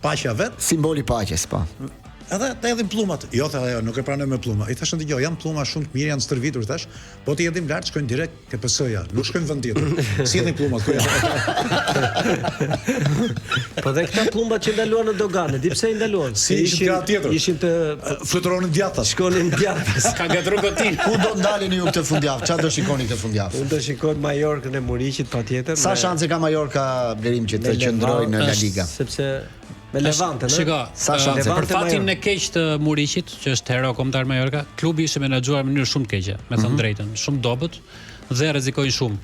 S4: paqja vet.
S2: Simboli i paqes, po.
S4: Edhe të hedhim pllumat. Jo, tha ajo, nuk e pranoj me pluma. I thashën dëgjoj, janë pluma shumë të mirë, janë stërvitur, thash, po ti hedhim lart, shkojnë direkt ke PS-ja, nuk shkojnë vend tjetër. Si hedhin pllumat ku janë?
S3: Po dhe këta plumbat që ndaluan në dogane, di pse i ndaluan?
S4: Si ishin krah tjetër.
S3: Ishin të
S4: fluturonin djathtas.
S3: shkonin djathtës.
S5: Ka gatru gotin.
S2: Ku do ndaleni ju këtë fundjavë? Çfarë do shikoni këtë fundjavë?
S3: Unë do shikoj Majorkën e Muriqit patjetër.
S2: Sa shanse ka Majorka Blerim që të qëndrojë në La Liga?
S3: Sepse me Levante,
S5: Shiko,
S2: Sa shanse?
S5: për fatin e keq të Muriqit, që është hero kombëtar Majorka, klubi ishte menaxhuar në mënyrë shumë të keqe, me thënë drejtën, shumë dobët dhe rrezikojnë shumë.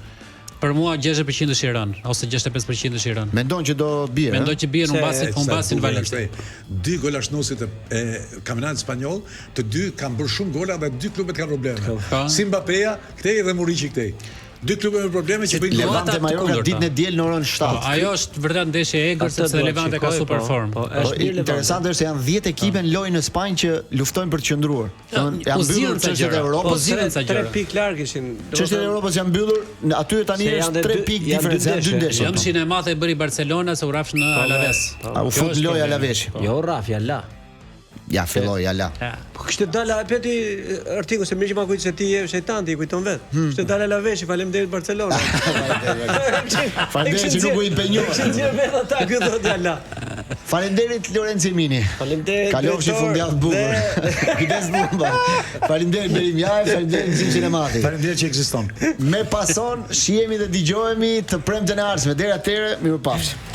S5: Për mua 60% është Iran ose 65% është Iran.
S2: Mendon që do bie?
S5: Mendoj që bien humbasin Valencia.
S4: Dy golashnosit e kampionatit spanjoll, të dy kanë bërë shumë gola dhe dy klubet kanë probleme. Si Mbappéja, këtej dhe Muriqi këtej. Dy klube me probleme që bëjnë
S2: Levante Majorka ditën e diel në orën 7.
S5: Ajo është vërtet ndeshje e egër sepse Levante ka super form.
S2: Interesante është se janë 10 ekipe në lojë në Spanjë që luftojnë për të qëndruar. Janë mbyllur çështjet e Europës.
S3: 3 pikë larg ishin.
S2: Çështjet e Europës janë mbyllur, aty tani është 3 pikë diferencë, janë 2 ndeshje.
S5: Jëmshin e madhe e bëri Barcelona se u rafsh në Alaves.
S2: U fut lojë Alaves.
S3: Jo rafja la.
S2: Ja filloi ala.
S3: Po kishte dalë peti Artiku se mirë që ma kujt se ti je shejtan ti kujton vet. Kishte dalë Alaveshi, faleminderit Barcelona.
S2: Faleminderit që nuk u impenjua.
S3: Që vet ata këto djala.
S2: Faleminderit Lorenzo Mini.
S3: Faleminderit.
S2: Kalofshi fundjavë bukur. Kujdes bomba. Faleminderit Berim Jaj, faleminderit Gzim Cinemati.
S4: Faleminderit që ekziston.
S2: Me pason, shihemi dhe dëgjohemi të premten e ardhshme. Deri atëherë, mirupafshim.